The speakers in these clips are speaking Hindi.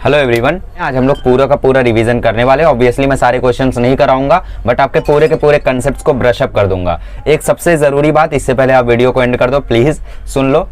हेलो एवरीवन, आज हम लोग पूरा का पूरा रिवीजन करने वाले हैं। ऑब्वियसली मैं सारे क्वेश्चंस नहीं कराऊंगा, बट आपके पूरे के पूरे कंसेप्ट्स को ब्रश अप कर दूंगा। एक सबसे जरूरी बात, इससे पहले आप वीडियो को एंड कर दो, प्लीज सुन लो।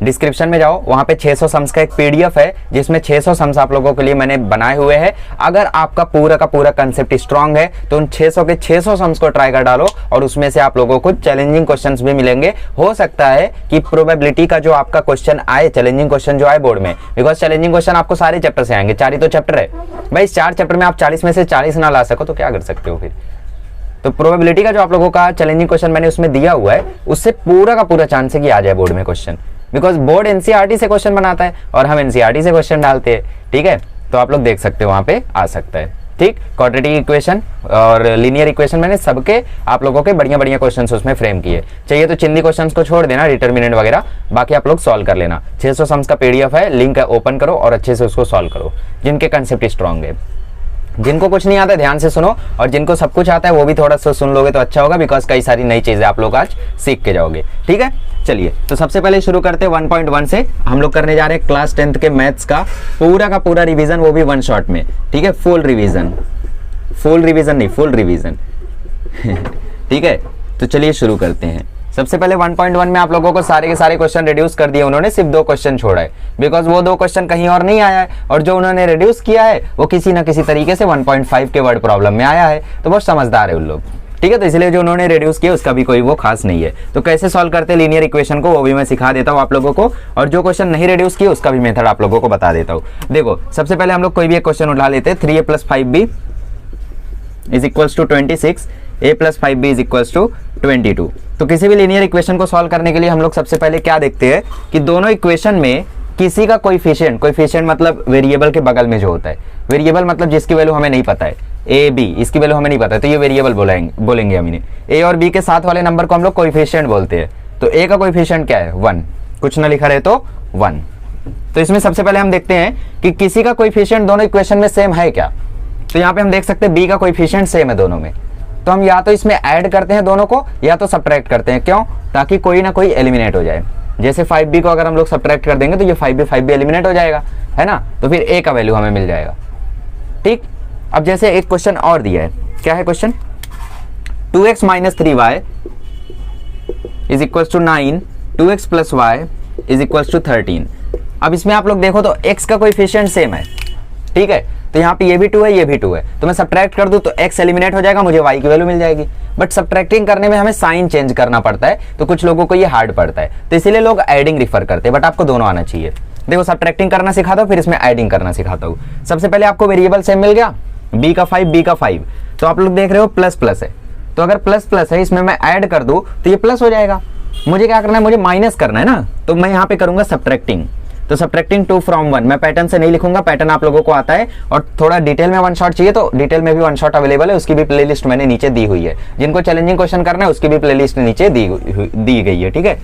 डिस्क्रिप्शन में जाओ, वहां पे 600 सम्स का एक पीडीएफ है जिसमें 600 सम्स आप लोगों के लिए मैंने बनाए हुए हैं। अगर आपका पूरा का पूरा कंसेप्ट स्ट्रांग है तो उन 600 के 600 सम्स को ट्राई कर डालो और उसमें से आप लोगों को चैलेंजिंग क्वेश्चंस भी मिलेंगे। हो सकता है कि प्रोबेबिलिटी का जो आपका क्वेश्चन आए, चैलेंजिंग क्वेश्चन जो आए बोर्ड में, बिकॉज चैलेंजिंग क्वेश्चन आपको सारे चैप्टर से आएंगे। 4 ही तो चैप्टर है भाई, इस 4 चैप्टर में आप 40 में से 40 ना ला सको तो क्या कर सकते हो फिर। तो प्रोबेबिलिटी का जो आप लोगों का चैलेंजिंग क्वेश्चन मैंने उसमें दिया हुआ है, उससे पूरा का पूरा चांस है कि आ जाए बोर्ड में क्वेश्चन, बिकॉज बोर्ड एनसीईआरटी से क्वेश्चन बनाता है और हम एनसीईआरटी से क्वेश्चन डालते हैं। ठीक है, तो आप लोग देख सकते हो वहां पे आ सकता है। ठीक, क्वाड्रेटिक इक्वेशन और लीनियर इक्वेशन मैंने सबके आप लोगों के बढ़िया बढ़िया क्वेश्चंस उसमें फ्रेम किए। चाहिए तो चिंदी क्वेश्चंस को छोड़ देना, डिटरमिनेंट वगैरह, बाकी आप लोग सॉल्व कर लेना। 600 सम्स का पीडीएफ है, लिंक है, ओपन करो और अच्छे से उसको सॉल्व करो। जिनके कंसेप्ट स्ट्रांग है, जिनको कुछ नहीं आता ध्यान से सुनो, और जिनको सब कुछ आता है वो भी थोड़ा सा सुन लोगे तो अच्छा होगा, बिकॉज कई सारी नई चीजें आप लोग आज सीख के जाओगे। ठीक है, चलिए तो सबसे पहले शुरू करते हैं 1.1 से। हम लोग करने जा रहे हैं क्लास 10th के मैथ्स का पूरा रिवीजन, वो भी वन शॉट में। ठीक है, फुल रिवीजन नहीं, फुल रिवीजन। ठीक है, तो चलिए शुरू करते हैं। सबसे पहले 1.1 में आप लोगों को सारे के सारे क्वेश्चन रिड्यूस कर दिए उन्होंने, सिर्फ 2 क्वेश्चन छोड़ा है, बिकॉज वो 2 क्वेश्चन कहीं और नहीं आया है, और जो उन्होंने रिड्यूस किया है वो किसी ना किसी तरीके से 1.5 के वर्ड प्रॉब्लम में आया है। तो बहुत समझदार है उन लोग। ठीक है, तो इसलिए जो उन्होंने रिड्यूस किया उसका भी कोई वो खास नहीं है। तो कैसे सॉल्व करते हैं लीनियर इक्वेशन को वो भी मैं सिखा देता हूँ आप लोगों को, और जो क्वेश्चन नहीं रिड्यूस किया उसका भी मेथड आप लोगों को बता देता हूँ। देखो, सबसे पहले हम लोग कोई भी एक क्वेश्चन उठा लेते हैं। 3a + 5b is equals to 26, a + 5b is equals to 22। तो किसी भी लीनियर इक्वेशन को सॉल्व करने के लिए हम लोग सबसे पहले क्या देखते हैं कि दोनों इक्वेशन में किसी का कोएफिशिएंट मतलब वेरिएबल के बगल में जो होता है, वेरिएबल मतलब जिसकी वैल्यू हमें नहीं पता है, ए बी, इसकी वैल्यू हमें नहीं पता है तो ये वेरिएबल बोलेंगे हम इन्हें। ए और बी के साथ वाले नंबर को हम लोग कोएफिशिएंट बोलते हैं। तो ए का कोएफिशिएंट क्या है? 1, कुछ ना लिखा रहे तो 1। तो इसमें सबसे पहले हम देखते हैं कि किसी का कोएफिशिएंट दोनों इक्वेशन में सेम है क्या। तो यहाँ पे हम देख सकते हैं बी का कोएफिशिएंट सेम है दोनों में, तो हम या तो इसमें ऐड करते हैं दोनों को या तो सब्ट्रैक्ट करते हैं। क्यों? ताकि कोई ना कोई एलिमिनेट हो जाए। जैसे 5b को अगर हम लोग सब्ट्रैक्ट कर देंगे तो ये 5b एलिमिनेट हो जाएगा, है ना, तो फिर a का वैल्यू हमें मिल जाएगा। ठीक, अब जैसे एक क्वेश्चन और दिया है, क्या है question? 2x - 3y is equals to 9, 2x + y is equals to 13। अब इसमें आप लोग देखो तो x का कोएफिशिएंट सेम है। ठीक है, तो यहाँ पे ये भी 2 है, ये भी 2 है, तो मैं सब्ट्रैक्ट कर दूं तो x एलिमिनेट हो जाएगा, मुझे y की वैल्यू मिल जाएगी। बट सब्ट्रैक्टिंग करने में हमें साइन चेंज करना पड़ता है, तो कुछ लोगों को ये हार्ड पड़ता है, तो इसीलिए लोग एडिंग रिफर करते हैं, बट आपको दोनों आना चाहिए। देखो, सब्ट्रैक्टिंग करना सिखाता हूँ, फिर इसमें एडिंग करना सिखाता हूँ। सबसे पहले आपको वेरिएबल सेम मिल गया, b का 5, b का 5, तो आप लोग देख रहे हो प्लस है, तो अगर प्लस है इसमें मैं ऐड कर दूं तो ये प्लस हो जाएगा। मुझे क्या करना है? मुझे माइनस करना है ना, तो मैं यहाँ पे करूंगा सब्ट्रैक्टिंग। तो सब्ट्रैक्टिंग 2 from 1, मैं पैटर्न से नहीं लिखूंगा, पैटर्न आप लोगों को आता है, और थोड़ा डिटेल में वन शॉट चाहिए तो डिटेल में भी वन शॉट अवेलेबल है, उसकी भी प्लेलिस्ट मैंने नीचे दी हुई है। जिनको चैलेंजिंग क्वेश्चन करना है उसकी भी प्लेलिस्ट नीचे दी गई है। ठीक है,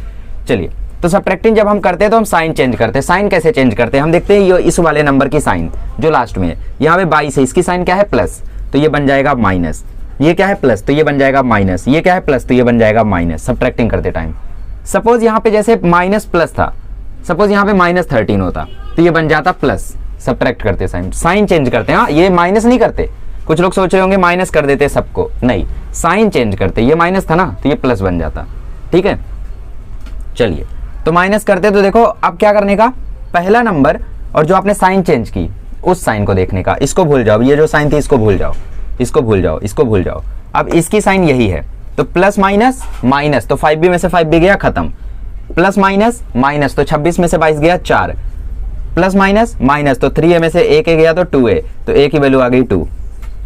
चलिए, तो सब्ट्रैक्टिंग जब हम करते हैं तो हम साइन चेंज करते हैं। साइन कैसे चेंज करते हैं हम देखते हैं। ये इस वाले नंबर की साइन जो लास्ट में है, यहाँ पे 22 है, इसकी साइन क्या है? प्लस, तो ये बन जाएगा माइनस। ये क्या है? प्लस, तो ये बन जाएगा माइनस। ये क्या है? प्लस, तो ये बन जाएगा माइनस। सब्ट्रैक्टिंग करते टाइम सपोज यहाँ पे जैसे माइनस प्लस था, सपोज यहाँ पे -13 होता तो ये बन जाता प्लस। सब्ट्रैक्ट करते साइन चेंज करते हैं। हाँ, ये माइनस नहीं करते। कुछ लोग सोच रहे होंगे माइनस कर देते सबको, नहीं, साइन चेंज करते। ये माइनस था ना तो ये प्लस बन जाता। ठीक है, चलिए, तो माइनस करते तो देखो अब क्या करने का, पहला नंबर और जो आपने साइन चेंज की उस साइन को देखने का। इसको भूल जाओ, ये जो साइन थी इसको भूल जाओ, इसको भूल जाओ, इसको भूल जाओ। अब इसकी साइन यही है, तो प्लस माइनस माइनस, तो 5b में से 5b गया, खत्म। प्लस माइनस माइनस, तो 26 में से 22 गया, 4। प्लस माइनस माइनस, तो 3a में से 1 गया तो 2a, तो a की वैल्यू आ गई 2।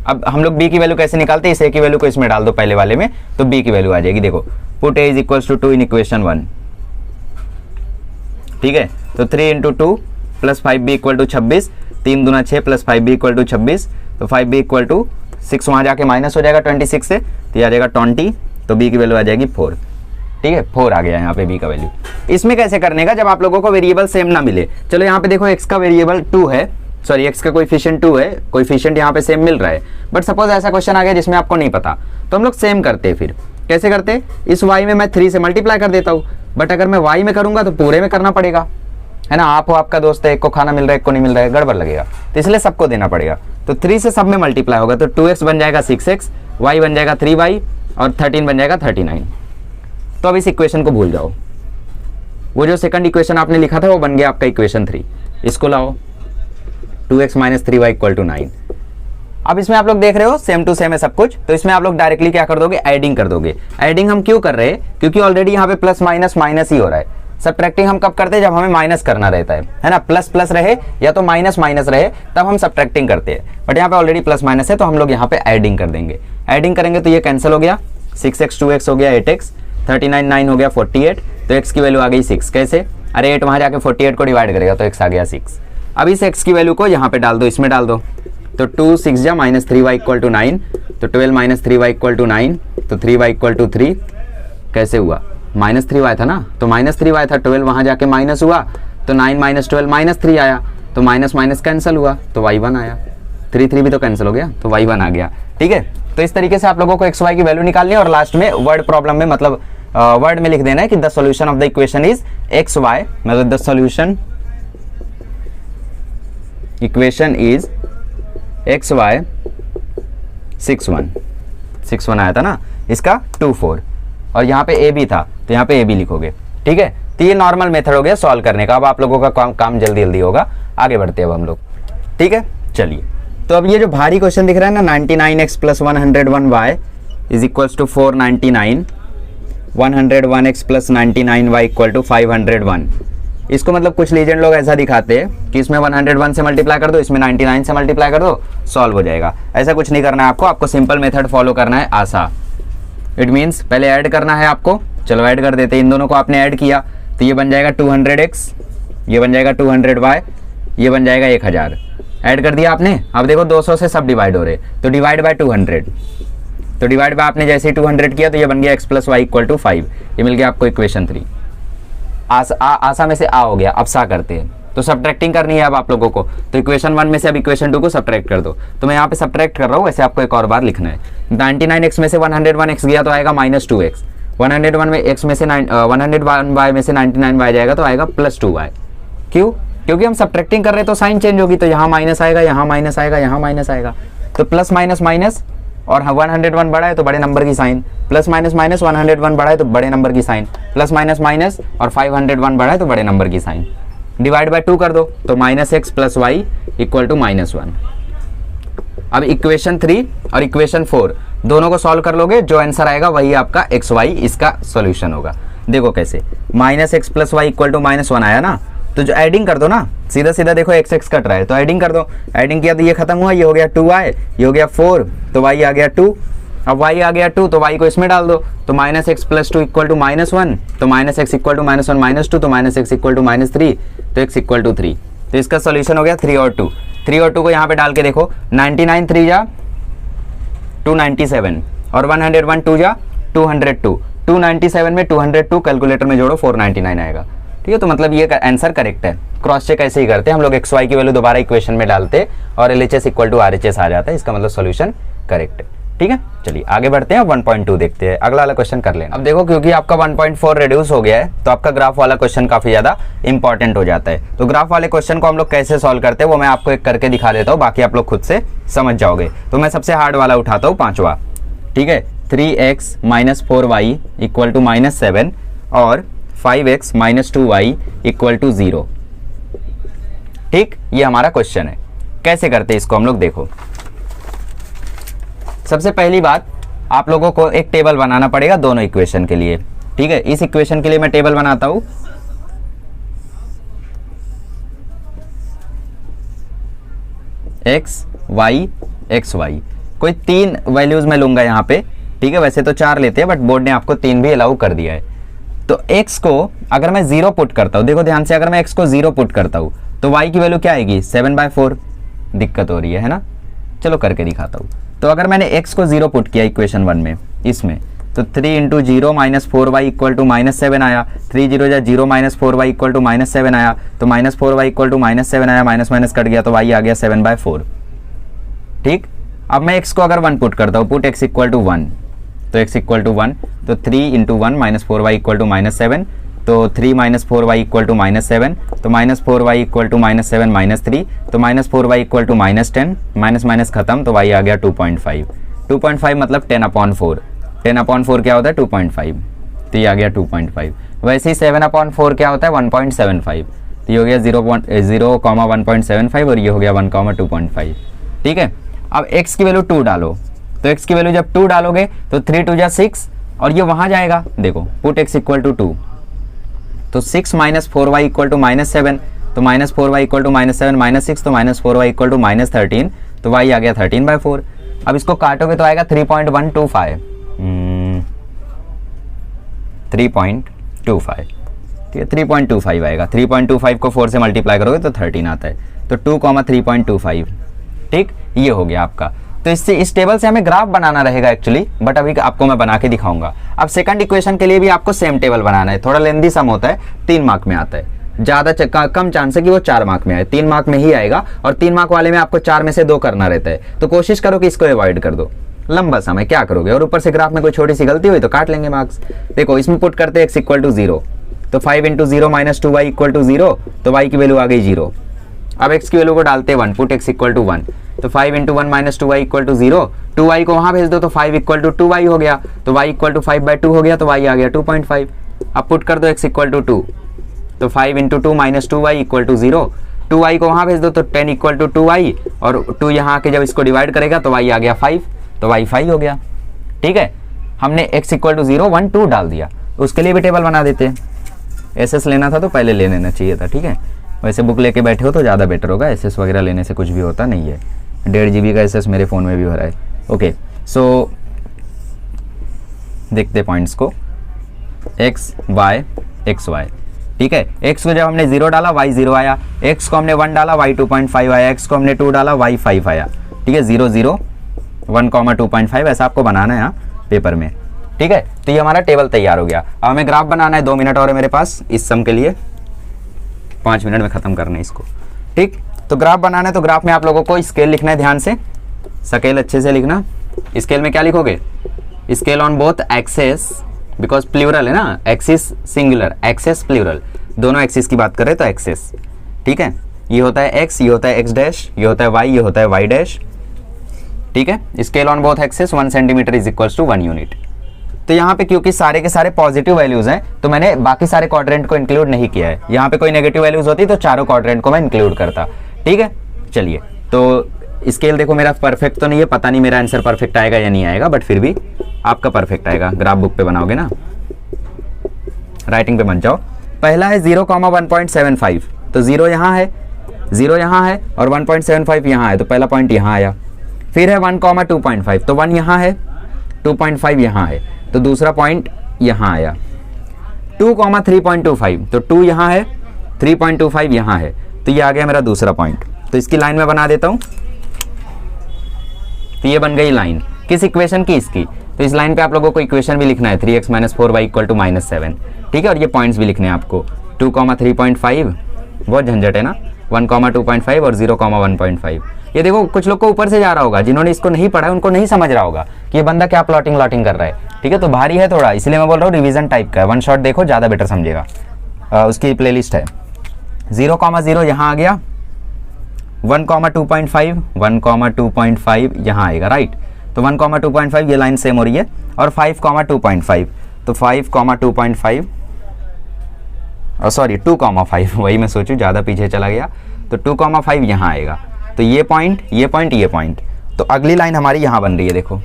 अब हम लोग b की वैल्यू कैसे निकालते हैं? इस a की वैल्यू को इसमें डाल दो पहले वाले में, तो b की वैल्यू आ जाएगी। देखो, पुट a = 2 इन इक्वेशन 1। ठीक है, तो 3 × 2 + 5b = 26, 3 दूना 6 + 5b = 26, तो 5b = 6, वहां जाके माइनस हो जाएगा 26 से, तो ये आ जाएगा 20, तो b की वैल्यू आ जाएगी 4। ठीक है, 4 आ गया यहाँ पे b का वैल्यू। इसमें कैसे करने का जब आप लोगों को वेरिएबल सेम ना मिले? चलो यहाँ पे देखो x का वेरिएबल 2 है, सॉरी x का कोएफिशिएंट 2 है, कोएफिशिएंट यहाँ पे सेम मिल रहा है, बट सपोज ऐसा क्वेश्चन आ गया जिसमें आपको नहीं पता, तो हम लोग सेम करते हैं। फिर कैसे करते? इस y में मैं 3 से मल्टीप्लाई कर देता हूँ, बट अगर मैं y में करूंगा तो पूरे में करना पड़ेगा, है ना। आप हो, आपका दोस्त है, एक को खाना मिल रहा है, एक को नहीं मिल रहा है, गड़बड़ लगेगा। तो इसलिए सबको देना पड़ेगा। तो 3 से सब में मल्टीप्लाई होगा तो 2x बन जाएगा 6x, y बन जाएगा 3y और 13 बन जाएगा 39। तो अब इस इक्वेशन को भूल जाओ, वो जो सेकंड इक्वेशन आपने लिखा था वो बन गया आपका इक्वेशन 3। इसको लाओ 2x - 3y = 9। अब इसमें आप लोग देख रहे हो सेम टू सेम है सब कुछ, तो इसमें आप लोग डायरेक्टली क्या कर दोगे, एडिंग कर दोगे। एडिंग हम क्यों कर रहे हैं, क्योंकि ऑलरेडी यहाँ पे प्लस माइनस माइनस ही हो रहा है। सब्ट्रैक्टिंग हम कब करते हैं, जब हमें माइनस करना रहता है ना, प्लस प्लस रहे या तो माइनस माइनस रहे तब हम सब्ट्रैक्टिंग करते हैं। बट यहाँ पे ऑलरेडी प्लस माइनस है तो हम लोग यहाँ पे एडिंग कर देंगे। एडिंग करेंगे तो ये कैंसिल हो गया, 6x 2x हो गया 8x, 39 9 हो गया 48, तो x की वैल्यू आ गई 6। कैसे, अरे 8 वहाँ जाके 48 को डिवाइड करेगा तो x आ गया 6। अब इस x की वैल्यू को यहाँ पे डाल दो, इसमें डाल दो, तो 2 6 जा -3y = 9, तो 12 - 3y = 9, तो 3y = 3। कैसे हुआ, -3y था ना, तो -3y था, 12 वहाँ जाके माइनस हुआ तो 9 - 12 -3 आया, तो माइनस माइनस कैंसिल हुआ तो y1 आया, 3 3 भी तो कैंसिल हो गया तो y1 आ गया। ठीक है, तो इस तरीके से आप लोगों को xy की वैल्यू निकालनी है और लास्ट में वर्ड प्रॉब्लम में मतलब वर्ड में लिख देना है कि the solution of the equation is xy, मतलब the solution equation is xy 6 1 आया था ना, इसका 2 4 और यहाँ पे a भी था तो यहाँ पे a भी लिखोगे। ठीक है, तो ये नॉर्मल मेथड हो गया सॉल्व करने का। अब आप लोगों का काम जल्दी जल्दी होगा, आगे बढ़ते हैं अब हम लोग। ठीक है, चलिए, तो अब ये जो भारी क्वेश्चन दिख रहा है ना, 99x + 101y = 499, 101x + 99y = 501। इसको मतलब कुछ लीजेंड लोग ऐसा दिखाते हैं कि इसमें 101 से मल्टीप्लाई कर दो, इसमें 99 से मल्टीप्लाई कर दो, सॉल्व हो जाएगा। ऐसा कुछ नहीं करना है आपको सिंपल मेथड फॉलो करना है, आसा। इट मीन्स पहले ऐड करना है आपको। चलो ऐड कर देते हैं, इन दोनों को आपने ऐड किया तो ये बन जाएगा 200x, ये बन जाएगा 200y, ये बन जाएगा 1000। ऐड कर दिया आपने। अब देखो 200 से सब डिवाइड हो रहे, तो डिवाइड बाय 200, तो डिवाइड बाय आपने जैसे ही 200 किया तो ये बन गया x + y = 5। ये मिल गया आपको इक्वेशन 3। आसा में से आ हो गया। अब सा करते हैं, तो सब्ट्रैक्टिंग करनी है अब आप लोगों को, तो इक्वेशन 1 में से अब इक्वेशन 2 को सब्ट्रैक्ट कर दो। तो मैं यहाँ पे सब्ट्रैक्ट कर रहा हूँ, वैसे आपको एक और बार लिखना है। 99x में से 101x गया तो आएगा -2x, 101 में x में से 101y में से 99y जाएगा तो आएगा +2y। क्यों, क्योंकि हम सब्ट्रैक्टिंग कर रहे हैं तो साइन चेंज होगी, तो यहाँ माइनस आएगा, यहाँ माइनस आएगा, यहाँ माइनस आएगा, तो प्लस माइनस माइनस, और 101 बड़ा है तो बड़े नंबर की साइन, प्लस माइनस माइनस, 101 बड़ा है तो बड़े नंबर की साइन, प्लस माइनस माइनस, और 501 बड़ा है तो बड़े नंबर की साइन। डिवाइड बाय 2 कर दो तो -x + y = -1। अब इक्वेशन 3 और इक्वेशन 4 दोनों को सॉल्व कर लोगे, जो आंसर आएगा वही आपका xy इसका सॉल्यूशन होगा। देखो कैसे, -x + y = -1 आया ना, तो जो एडिंग कर दो ना, सीधा सीधा देखो x कट रहा है तो एडिंग कर दो। एडिंग किया तो ये खत्म हुआ, ये हो गया 2y, ये हो गया 4, तो y आ गया 2। अब y आ गया 2 तो y को इसमें डाल दो, तो -x + 2 = -1, तो -x = -1 -2, तो -x = -3, तो x = 3। तो इसका सॉल्यूशन हो गया 3 और 2। 3 और 2 को यहाँ पे डाल के देखो, 99 3 जा 297 और 101 2 जा 202, 297 में 202 कैलकुलेटर में जोड़ो 499 आएगा। ठीक है, तो मतलब ये आंसर करेक्ट है। क्रॉस चेक ऐसे ही करते हैं हम लोग, xy की वैल्यू दोबारा इक्वेशन में डालते और LHS = RHS आ जाता है, इसका मतलब सॉल्यूशन करेक्ट है। ठीक है, चलिए आगे बढ़ते हैं। 1.2 देखते हैं, अगला वाला क्वेश्चन कर लेना। अब देखो क्योंकि आपका 1.4 रिड्यूस हो गया है तो आपका ग्राफ वाला क्वेश्चन काफी ज्यादा इंपॉर्टेंट हो जाता है। तो ग्राफ वाले क्वेश्चन को हम लोग कैसे सॉल्व करते हैं वो मैं आपको एक करके दिखा देता हूँ, बाकी आप लोग खुद से समझ जाओगे। तो मैं सबसे हार्ड वाला उठाता हूँ, 5वां। ठीक है, 3x - 4y = -7 और 5x - 2y = 0। ठीक, ये हमारा क्वेश्चन है। कैसे करते हैं इसको हम लोग, देखो सबसे पहली बात आप लोगों को एक टेबल बनाना पड़ेगा दोनों इक्वेशन के लिए। ठीक है, इस इक्वेशन के लिए मैं टेबल बनाता हूं, x y x y, कोई 3 वैल्यूज मैं लूंगा यहाँ पे। ठीक है, वैसे तो 4 लेते हैं बट बोर्ड ने आपको 3 भी अलाउ कर दिया है। तो x को अगर मैं 0 पुट करता हूँ, देखो ध्यान से, अगर मैं x को 0 पुट करता हूँ तो y की वैल्यू क्या आएगी, 7/4। दिक्कत हो रही है ना, चलो करके दिखाता हूँ। तो अगर मैंने x को 0 पुट किया इक्वेशन 1 में, इसमें तो 3 × 0 - 4y = -7 आया, 3 0 जा 0 - 4y = -7 आया, तो -4y = -7 आया, माइनस माइनस कट गया तो y आ गया 7/4। ठीक, अब मैं x को अगर 1 पुट करता हूँ, पुट x = 1, तो x = 1, तो 3 × 1 - 4y = -7, तो 3 माइनस 4y इक्वल टू -7, तो -4y इक्वल टू -7 -3, तो -4y equal to -10, minus minus खत्म, तो y आ गया 2.5। 2.5 मतलब 10/4, 10/4 क्या होता है 2.5, तो ये आ गया 2.5। वैसे ही 7/4 क्या होता है 1.75, तो ये हो गया 0,1.75 और ये हो गया 1,2.5। ठीक है, अब x की वैल्यू 2 डालो, तो x की वैल्यू जब 2 डालोगे तो 3 2 जा 6 और ये वहाँ जाएगा, देखो पुट x इक्वल टू 2, तो 6 माइनस 4y इक्वल टू -7, तो -4y इक्वल टू -7 -6, तो -4y इक्वल टू -13, तो y आ गया 13/4। अब इसको काटोगे तो आएगा 3.125, 3.25, ठीक है 3.25 आएगा। 3.25 को 4 से मल्टीप्लाई करोगे तो 13 आता है, तो 2,3.25। ठीक, ये हो गया आपका। तो इससे इस टेबल से हमें ग्राफ बनाना रहेगा एक्चुअली, बट अभी आपको मैं बना के दिखाऊंगा। अब सेकंड इक्वेशन के लिए भी आपको सेम टेबल बनाना है, थोड़ा लेंदी सम होता है, 3 मार्क में आता है, ज़्यादा कम चांस है कि वो 4 मार्क में आए, 3 मार्क में ही आएगा, और 3 मार्क वाले में आपको 4 में से 2 करना रहता है, तो कोशिश करो कि इसको अवॉइड कर दो, लंबा समय क्या करोगे, और ऊपर से ग्राफ में कोई छोटी सी गलती हुई तो काट लेंगे मार्क्स। देखो इसमें पुट करते हैं x इक्वल टू 0, तो 5 × 0 - 2y इक्वल टू 0, तो y की वैल्यू आ गई 0। अब x की वैल्यू को डालते हैं 1, पुट x इक्वल टू 1, तो 5 × 1 - 2y इक्वल टू 0, 2y को वहाँ भेज दो तो 5 इक्वल टू 2y हो गया, तो y इक्वल टू 5/2 हो गया, तो y आ गया 2.5। अब पुट कर दो x इक्वल टू 2, तो 5 × 2 - 2y इक्वल टू 0, 2y को वहाँ भेज दो तो 10 इक्वल टू 2y, और 2 यहाँ आके जब इसको डिवाइड करेगा तो y आ गया 5, तो y 5 हो गया। ठीक है, हमने x इक्वल टू 0 1 2 डाल दिया, उसके लिए भी टेबल बना देते हैं। SS लेना था तो पहले ले लेना चाहिए था, ठीक है, वैसे बुक लेके बैठे हो तो ज़्यादा बेटर होगा, SS वगैरह लेने से कुछ भी होता नहीं है। 1.5 GB का SS मेरे फ़ोन में भी हो रहा है। ओके, सो देखते पॉइंट्स को, x y x y, ठीक है, x को जब हमने 0 डाला y 0 आया, x को हमने 1 डाला y 2.5 आया, x को हमने 2 डाला y 5 आया। ठीक है, 0 0 1, 2.5 ऐसा आपको बनाना है यहाँ पेपर में। ठीक है, तो ये हमारा टेबल तैयार हो गया। अब हमें ग्राफ बनाना है, 2 मिनट और है मेरे पास इस सम के लिए, 5 मिनट में ख़त्म करना है इसको। ठीक, तो ग्राफ बनाना है, तो ग्राफ में आप लोगों को स्केल लिखना है, ध्यान से स्केल अच्छे से लिखना। स्केल में क्या लिखोगे, scale on both axes, because plural है ना, एक्सिस सिंगुलर, एक्सेस प्लूरल, दोनों एक्सिस की बात करें तो एक्सेस। ठीक है, ये होता है x, ये होता है x डैश, ये होता है y, ये होता है y डैश। ठीक है, scale on both axes 1 centimetre is equals to 1 unit. तो यहाँ पे क्योंकि सारे के सारे पॉजिटिव वैल्यूज हैं तो मैंने बाकी सारे क्वाड्रेंट को इंक्लूड नहीं किया है। यहाँ पे कोई नेगेटिव वैल्यूज होती तो चारों क्वाड्रेंट को मैं इंक्लूड करता। ठीक है, चलिए, तो स्केल देखो मेरा परफेक्ट तो नहीं है, पता नहीं मेरा आंसर परफेक्ट आएगा या नहीं आएगा, बट फिर भी आपका परफेक्ट आएगा। ग्राफ बुक पे बनाओगे ना, राइटिंग पे बन जाओ। पहला है 0, 1.75, तो 0 यहाँ है, 0 यहाँ है और 1.75 यहाँ है, तो पहला पॉइंट यहाँ आया। फिर है 1, 2.5, तो 1 यहाँ है, 2.5 यहाँ है, तो दूसरा पॉइंट यहाँ आया। 2, 3.25, तो 2 यहाँ है, 3.25 यहाँ है, तो ये आ गया मेरा दूसरा पॉइंट। तो इसकी लाइन में बना देता हूँ, तो ये बन गई लाइन किस इक्वेशन की, इसकी। तो इस लाइन पे आप लोगों को इक्वेशन भी लिखना है, 3x - 4y इक्वल टू -7। ठीक है, और ये पॉइंट्स भी लिखने हैं आपको, 2, 3.5 बहुत झंझट है ना, 1, 2.5 और 0, 1.5। ये देखो कुछ लोग को ऊपर से जा रहा होगा, जिन्होंने इसको नहीं पढ़ा है उनको नहीं समझ रहा होगा कि ये बंदा क्या प्लॉटिंग कर रहा है। ठीक है, तो भारी है थोड़ा, इसलिए मैं बोल रहा हूँ रिवीजन टाइप का है, 1 शॉट देखो ज़्यादा बेटर समझेगा। उसकी प्लेलिस्ट है। 0, 0 यहाँ आ गया, 1, 2.5, 1, 2.5 यहाँ आएगा, राइट। तो 1, 2.5 ये लाइन सेम हो रही है, और 5, 2.5, तो 5, 2.5 सॉरी 2, 5 वही मैं सोचूं ज़्यादा पीछे चला गया, तो 2, 5 यहाँ आएगा। तो ये पॉइंट, ये पॉइंट, ये पॉइंट, तो अगली लाइन हमारी यहाँ बन रही है, देखो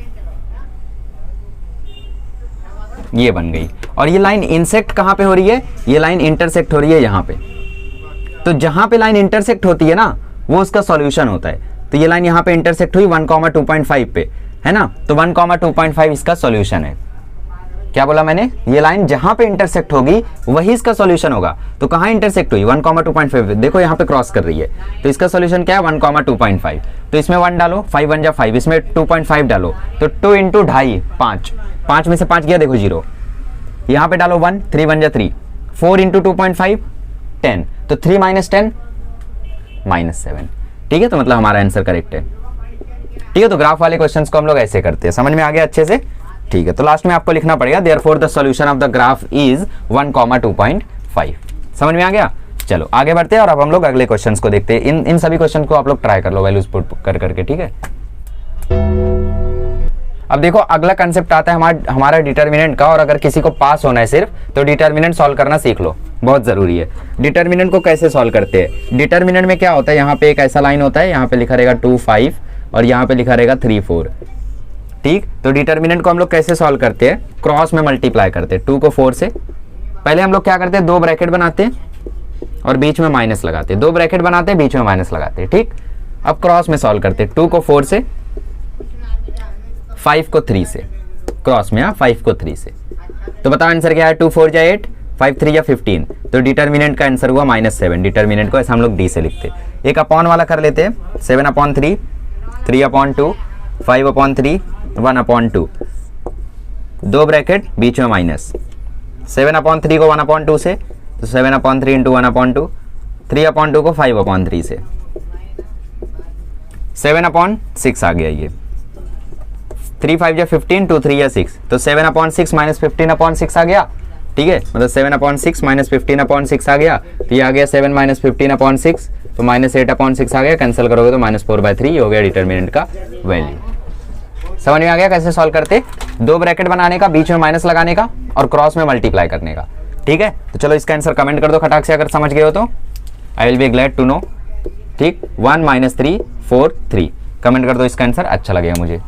ये बन गई। और ये लाइन इंसेक्ट कहाँ पे हो रही है, ये लाइन इंटरसेक्ट हो रही है यहाँ पे। तो जहाँ पे लाइन इंटरसेक्ट होती है ना वो उसका सॉल्यूशन होता है। तो ये लाइन यहाँ पे इंटरसेक्ट हुई 1, 2.5 पे, है ना, तो 1, 2.5 इसका सॉल्यूशन है। क्या बोला मैंने, ये लाइन जहां पे इंटरसेक्ट होगी वही इसका सॉल्यूशन होगा। तो कहां इंटरसेक्ट हुई, 1, 2.5, देखो यहां पे क्रॉस कर रही है, तो इसका सॉल्यूशन क्या है 1, 2.5। तो इसमें 1 डालो, 5 1 जा 5, इसमें 2.5 डालो, तो 2 × 2.5 5, 5 में से 5 गया, देखो 0, यहाँ पे डालो 1, 3 1 जा 3, 4 × 2.5 10, तो 3 - 10 -7। ठीक है, तो मतलब हमारा आंसर करेक्ट है। ठीक है, तो ग्राफ वाले क्वेश्चंस को हम लोग ऐसे करते हैं, समझ में आ गया अच्छे से। ठीक है, तो लास्ट में आपको लिखना पड़ेगा therefore the solution of the graph is 1,2.5। समझ में आ गया। चलो आगे बढ़ते हैं और अब हम लोग अगले क्वेश्चंस को देखते हैं। इन सभी क्वेश्चन को आप लोग ट्राई कर लो वैल्यूज पुट कर करके, ठीक है। अब देखो अगला कंसेप्ट आता है हमारा डिटर्मिनेंट का, और अगर किसी को पास होना है सिर्फ तो डिटर्मिनेंट सॉल्व करना सीख लो, बहुत जरूरी है। डिटर्मिनेंट को कैसे सॉल्व करते हैं, डिटर्मिनेंट में क्या होता है, यहाँ पे एक ऐसा लाइन होता है, यहाँ पे लिखा रहेगा 2 5 और यहाँ पे लिखा रहेगा 3 4। ठीक, तो डिटर्मिनेंट को हम लोग कैसे सॉल्व करते हैं, क्रॉस में मल्टीप्लाई करते हैं 2 को 4 से। पहले हम लोग क्या करते हैं, 2 ब्रैकेट बनाते हैं और बीच में माइनस लगाते हैं, 2 ब्रैकेट बनाते हैं बीच में माइनस लगाते हैं। ठीक, अब क्रॉस में सॉल्व करते हैं 2 को 4 से, 5 को 3 से, क्रॉस में 5 को 3 से। तो बताओ आंसर क्या है, 2 4 या 8, 5 3 या 15। तो डिटर्मिनेंट का आंसर हुआ -7। डिटर्मिनेंट को ऐसा हम लोग डी से लिखते हैं। एक अपॉन वाला कर लेते हैं, 7/3, 3/2, 5/3, 1/2, 2 ब्रैकेट बीच में माइनस, 7/3 को 1/2 से, तो 7/3 इंटू 1/2, 3/2 को 5/3 से, 7/6 आ गया ये। 3 5 या 15, 2 3 या 6, तो 7/6 माइनस 15/6 आ गया। ठीक है, मतलब 7/6 माइनस 15/6 आ गया। तो ये आ गया 7 माइनस 15/6, तो -8/6 आ गया। कैंसिल करोगे तो -4/3 हो गया डिटर्मिनेंट का वैल्यू। समझ में आ गया कैसे सॉल्व करते, 2 ब्रैकेट बनाने का, बीच में माइनस लगाने का और क्रॉस में मल्टीप्लाई करने का। ठीक है, तो चलो इसका आंसर कमेंट कर दो खटाक से अगर समझ गए हो तो, I will be glad to know. ठीक, 1 3 4 3 कमेंट कर दो इसका आंसर, अच्छा लगेगा मुझे।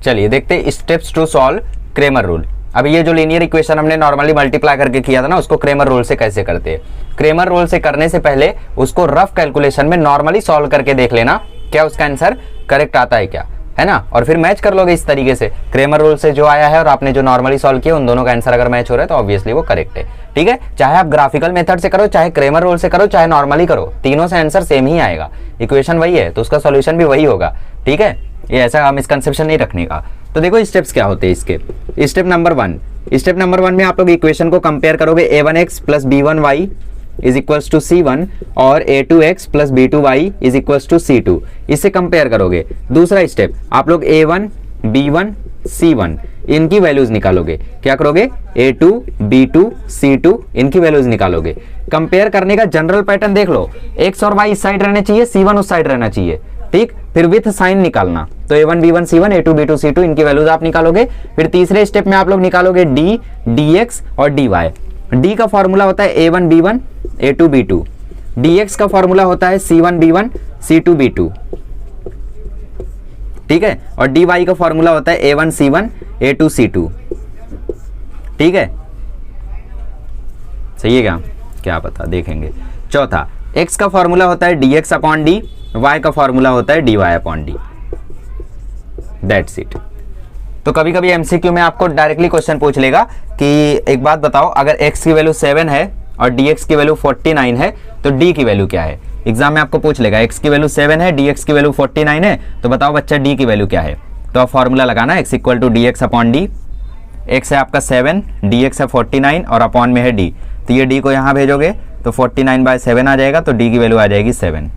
चलिए देखते हैं steps to solve Cramer rule. अब ये जो लीनियर इक्वेशन हमने नॉर्मली मल्टीप्लाई करके किया था ना, उसको क्रेमर रूल से कैसे करते हैं। क्रेमर रूल से करने से पहले उसको रफ कैलकुलेशन में नॉर्मली सॉल्व करके देख लेना क्या उसका आंसर करेक्ट आता है क्या, है ना, और फिर मैच कर लोगे इस तरीके से। क्रेमर रूल से जो आया है और आपने जो नॉर्मली सॉल्व किया, उन दोनों का आंसर अगर मैच हो रहा है तो ऑब्वियसली वो करेक्ट है। ठीक है, चाहे आप ग्राफिकल मेथड से करो, चाहे क्रेमर रूल से करो, चाहे नॉर्मली करो, तीनों से आंसर सेम ही आएगा। इक्वेशन वही है तो उसका सॉल्यूशन भी वही होगा। ठीक है, ये ऐसा मिसकंसेप्शन नहीं रखने का। तो देखो स्टेप्स क्या होते हैं इसके। स्टेप नंबर 1 में आप लोग इक्वेशन को कंपेयर करोगे, a1x plus b1y is equals to c1 और a2x plus b2y is equals to c2, इससे कंपेयर करोगे। दूसरा स्टेप, आप लोग a1 b1 c1 इनकी वैल्यूज निकालोगे। क्या करोगे, a2 b2 c2 इनकी वैल्यूज निकालोगे। कंपेयर करने का जनरल पैटर्न देख लो, x और y इस साइड रहने चाहिए, c1 उस साइड रहना चाहिए। ठीक, फिर विथ साइन निकालना, तो a1 b1 c1 a2 b2 c2 इनकी वैल्यूज आप निकालोगे। फिर तीसरे स्टेप में आप लोग निकालोगे d dx और dy। d का फॉर्मूला होता है a1 b1 a2 b2, dx का फॉर्मूला होता है c1 b1 c2 b2। ठीक है, और dy का फॉर्मूला होता है a1 c1 a2 c2। ठीक है, सही है क्या पता, देखेंगे। चौथा, x का फॉर्मूला होता है dx अपॉन d, y का फॉर्मूला होता है dy upon d। That's it. तो कभी कभी एमसीक्यू में आपको डायरेक्टली क्वेश्चन पूछ लेगा कि एक बात बताओ, अगर x की वैल्यू 7 है और dx की वैल्यू 49 है तो d की वैल्यू क्या है। एग्जाम में आपको पूछ लेगा x की वैल्यू 7 है, dx की वैल्यू 49 है, तो बताओ बच्चा d की वैल्यू क्या है। तो आप फॉर्मूला लगाना, x equal to dx upon d। x है आपका 7, dx है 49 और अपॉन में है d, तो ये d को यहाँ भेजोगे तो 49/7 आ जाएगा, तो d की वैल्यू आ जाएगी 7।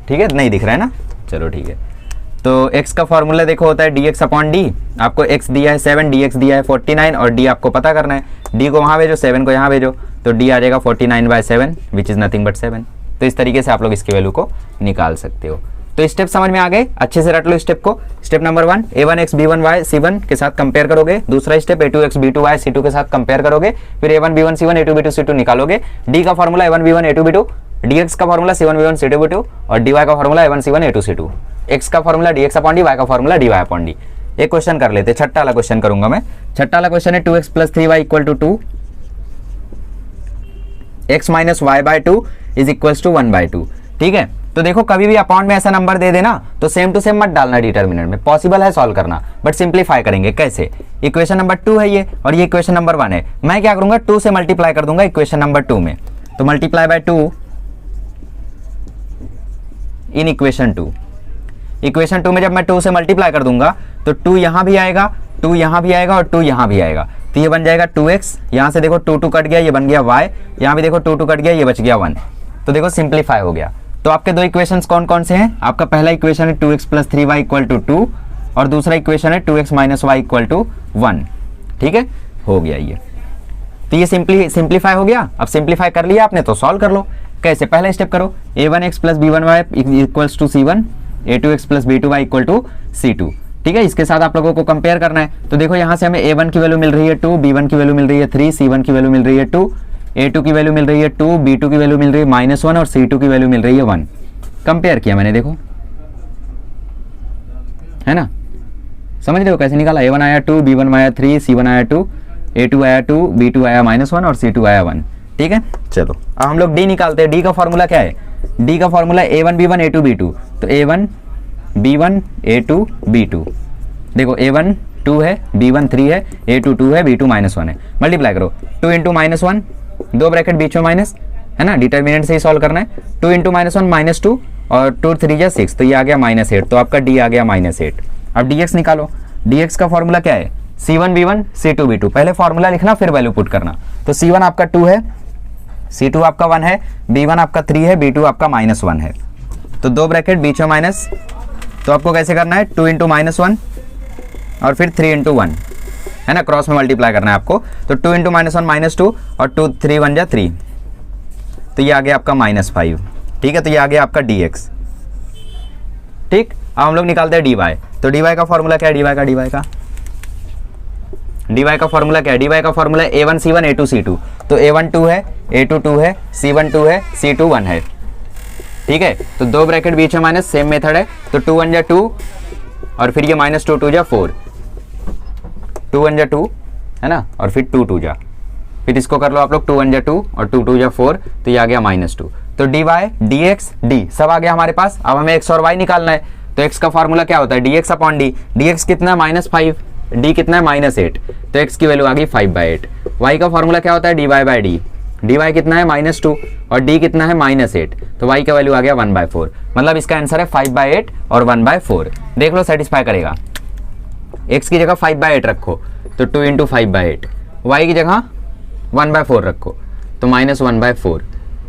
ठीक है, नहीं दिख रहा है ना, चलो ठीक है। तो x का फॉर्मूला देखो होता है dx अपॉन d। आपको x दिया है 7, dx दिया है 49 और d आपको पता करना है। d को वहाँ भेजो, 7 को यहाँ भेजो, तो d आ जाएगा 49/7 विच इज़ नथिंग बट 7। तो इस तरीके से आप लोग इसकी वैल्यू को निकाल सकते हो। तो स्टेप समझ में आ गए, अच्छे से रट लो स्टेप को। Step number 1, a1x b1y c1 के साथ कंपेयर करोगे। दूसरा स्टेप a2x b2y c2 के साथ कंपेयर करोगे। फिर a1 b1 c1 a2 b2 c2 निकालोगे। d का formula a1 b1 a2 b2, dx का formula c1 b1 c2 b2 और dy का formula a1 c1 a2 c2। x का formula dx upon dy, y का फॉर्मूला dy अपॉन d। एक क्वेश्चन कर लेते, छठा वाला क्वेश्चन करूंगा मैं। छठा वाला क्वेश्चन है 2x plus 3y equal to 2, x minus y by 2 is equals to 1/2। ठीक है, तो देखो कभी भी अपॉन में ऐसा नंबर दे देना तो सेम टू सेम मत डालना डिटर्मिनेंट में। पॉसिबल है सॉल्व करना, बट सिंप्लीफाई करेंगे कैसे। इक्वेशन नंबर 2 है ये और ये इक्वेशन नंबर 1 है। मैं क्या करूंगा, 2 से मल्टीप्लाई कर दूंगा इक्वेशन नंबर 2 में, तो multiply by 2 in equation 2। Equation 2 में जब मैं 2 से मल्टीप्लाई कर दूंगा तो 2 यहां भी आएगा, 2 यहां भी आएगा और 2 यहां भी आएगा, तो ये बन जाएगा 2x। यहां से देखो 2 2 कट गया, ये बन गया y। यहां भी देखो 2 2 कट गया, ये बच गया 1। तो देखो सिंप्लीफाई हो गया। तो आपके दो इक्वेशंस कौन कौन से हैं, आपका पहला इक्वेशन है 2x plus 3y equal to 2 और दूसरा इक्वेशन है 2x minus y equal to 1। ठीक है, हो गया ये। तो ये सिंप्लीफाई हो गया। अब सिंप्लीफाई कर लिया आपने तो सॉल्व कर लो। कैसे? पहला स्टेप करो, a1x plus b1y equals to c1, a2x plus b2y equal to c2। ठीक है, इसके साथ आप लोगों को कंपेयर करना है। तो देखो यहाँ से हमें a1 की वैल्यू मिल रही है 2, b1 की वैल्यू मिल रही है 3, c1 की वैल्यू मिल रही है 2, a2 की वैल्यू मिल रही है 2, b2 की वैल्यू मिल रही है -1 और c2 की वैल्यू मिल रही है 1। कंपेयर किया मैंने, देखो है ना, समझ रहे हो कैसे निकाला? a1 आया 2, b1 आया 3, c1 आया 2, a2 आया 2, b2 आया -1 और c2 आया 1। ठीक है, चलो अब हम लोग d निकालते हैं। d का फॉर्मूला क्या है? d का formula a1 b1 a2 b2। तो a1 b1 a2 b2। देखो a1 2 है, b1 3 है, a2 2 है, b2 -1 है। मल्टीप्लाई करो, 2 इंटू -1, दो ब्रैकेट बीच में माइनस, है ना, डिटर्मिनेंट से ही सॉल्व करना है। 2 इंटू -1 -2 और 2 3 6, तो ये आ गया -8। तो आपका d आ गया -8। अब dx निकालो। dx का फॉर्मूला क्या है? c1 b1 c2 b2। पहले फॉर्मूला लिखना फिर वैल्यू पुट करना। तो c1 आपका 2 है, c2 आपका 1 है, b1 आपका 3 है, b2 आपका -1 है। तो दो ब्रैकेट बीच में माइनस, तो आपको कैसे करना है? 2 इंटू -1 और फिर 3 इंटू 1, है ना, क्रॉस में मल्टीप्लाई करना है आपको। तो 2 इंटू -1 -2 और 2 3 1 जा 3, तो ये आ गया आपका -5। ठीक है, तो ये आ गया आपका dx। ठीक, अब हम लोग निकालते हैं dy। तो dy का फॉर्मूला क्या है? dy का फॉर्मूला क्या है? dy का formula a1 c1 a2 c2। तो a1 2 है, a2 2 है, c1 2 है, c2 1 है। ठीक है, तो दो ब्रैकेट बीच में माइनस, सेम मेथड है। तो 2 1 जा 2 और फिर ये -2 2 जा 4, 2 1 जा 2, है ना, और फिर 2 2 जा, फिर इसको कर लो आप लोग, 2 1 जा 2 और 2 2 जा 4, तो ये आ गया -2। तो dy dx d सब आ गया हमारे पास। अब हमें x और y निकालना है। तो x का फॉर्मूला क्या होता है? dx upon d। dx कितना है? -5, d कितना है? -8। तो x की वैल्यू आ गई 5/8। y का फॉर्मूला क्या होता है? dy by D. dy कितना है? -2 और d कितना है? -8। तो y का वैल्यू आ गया 1/4। मतलब इसका आंसर है 5/8 और 1/4। देख लो सेटिस्फाई करेगा। x की जगह 5/8 रखो तो 2 इंटू 5/8, y की जगह 1/4 रखो तो -1/4।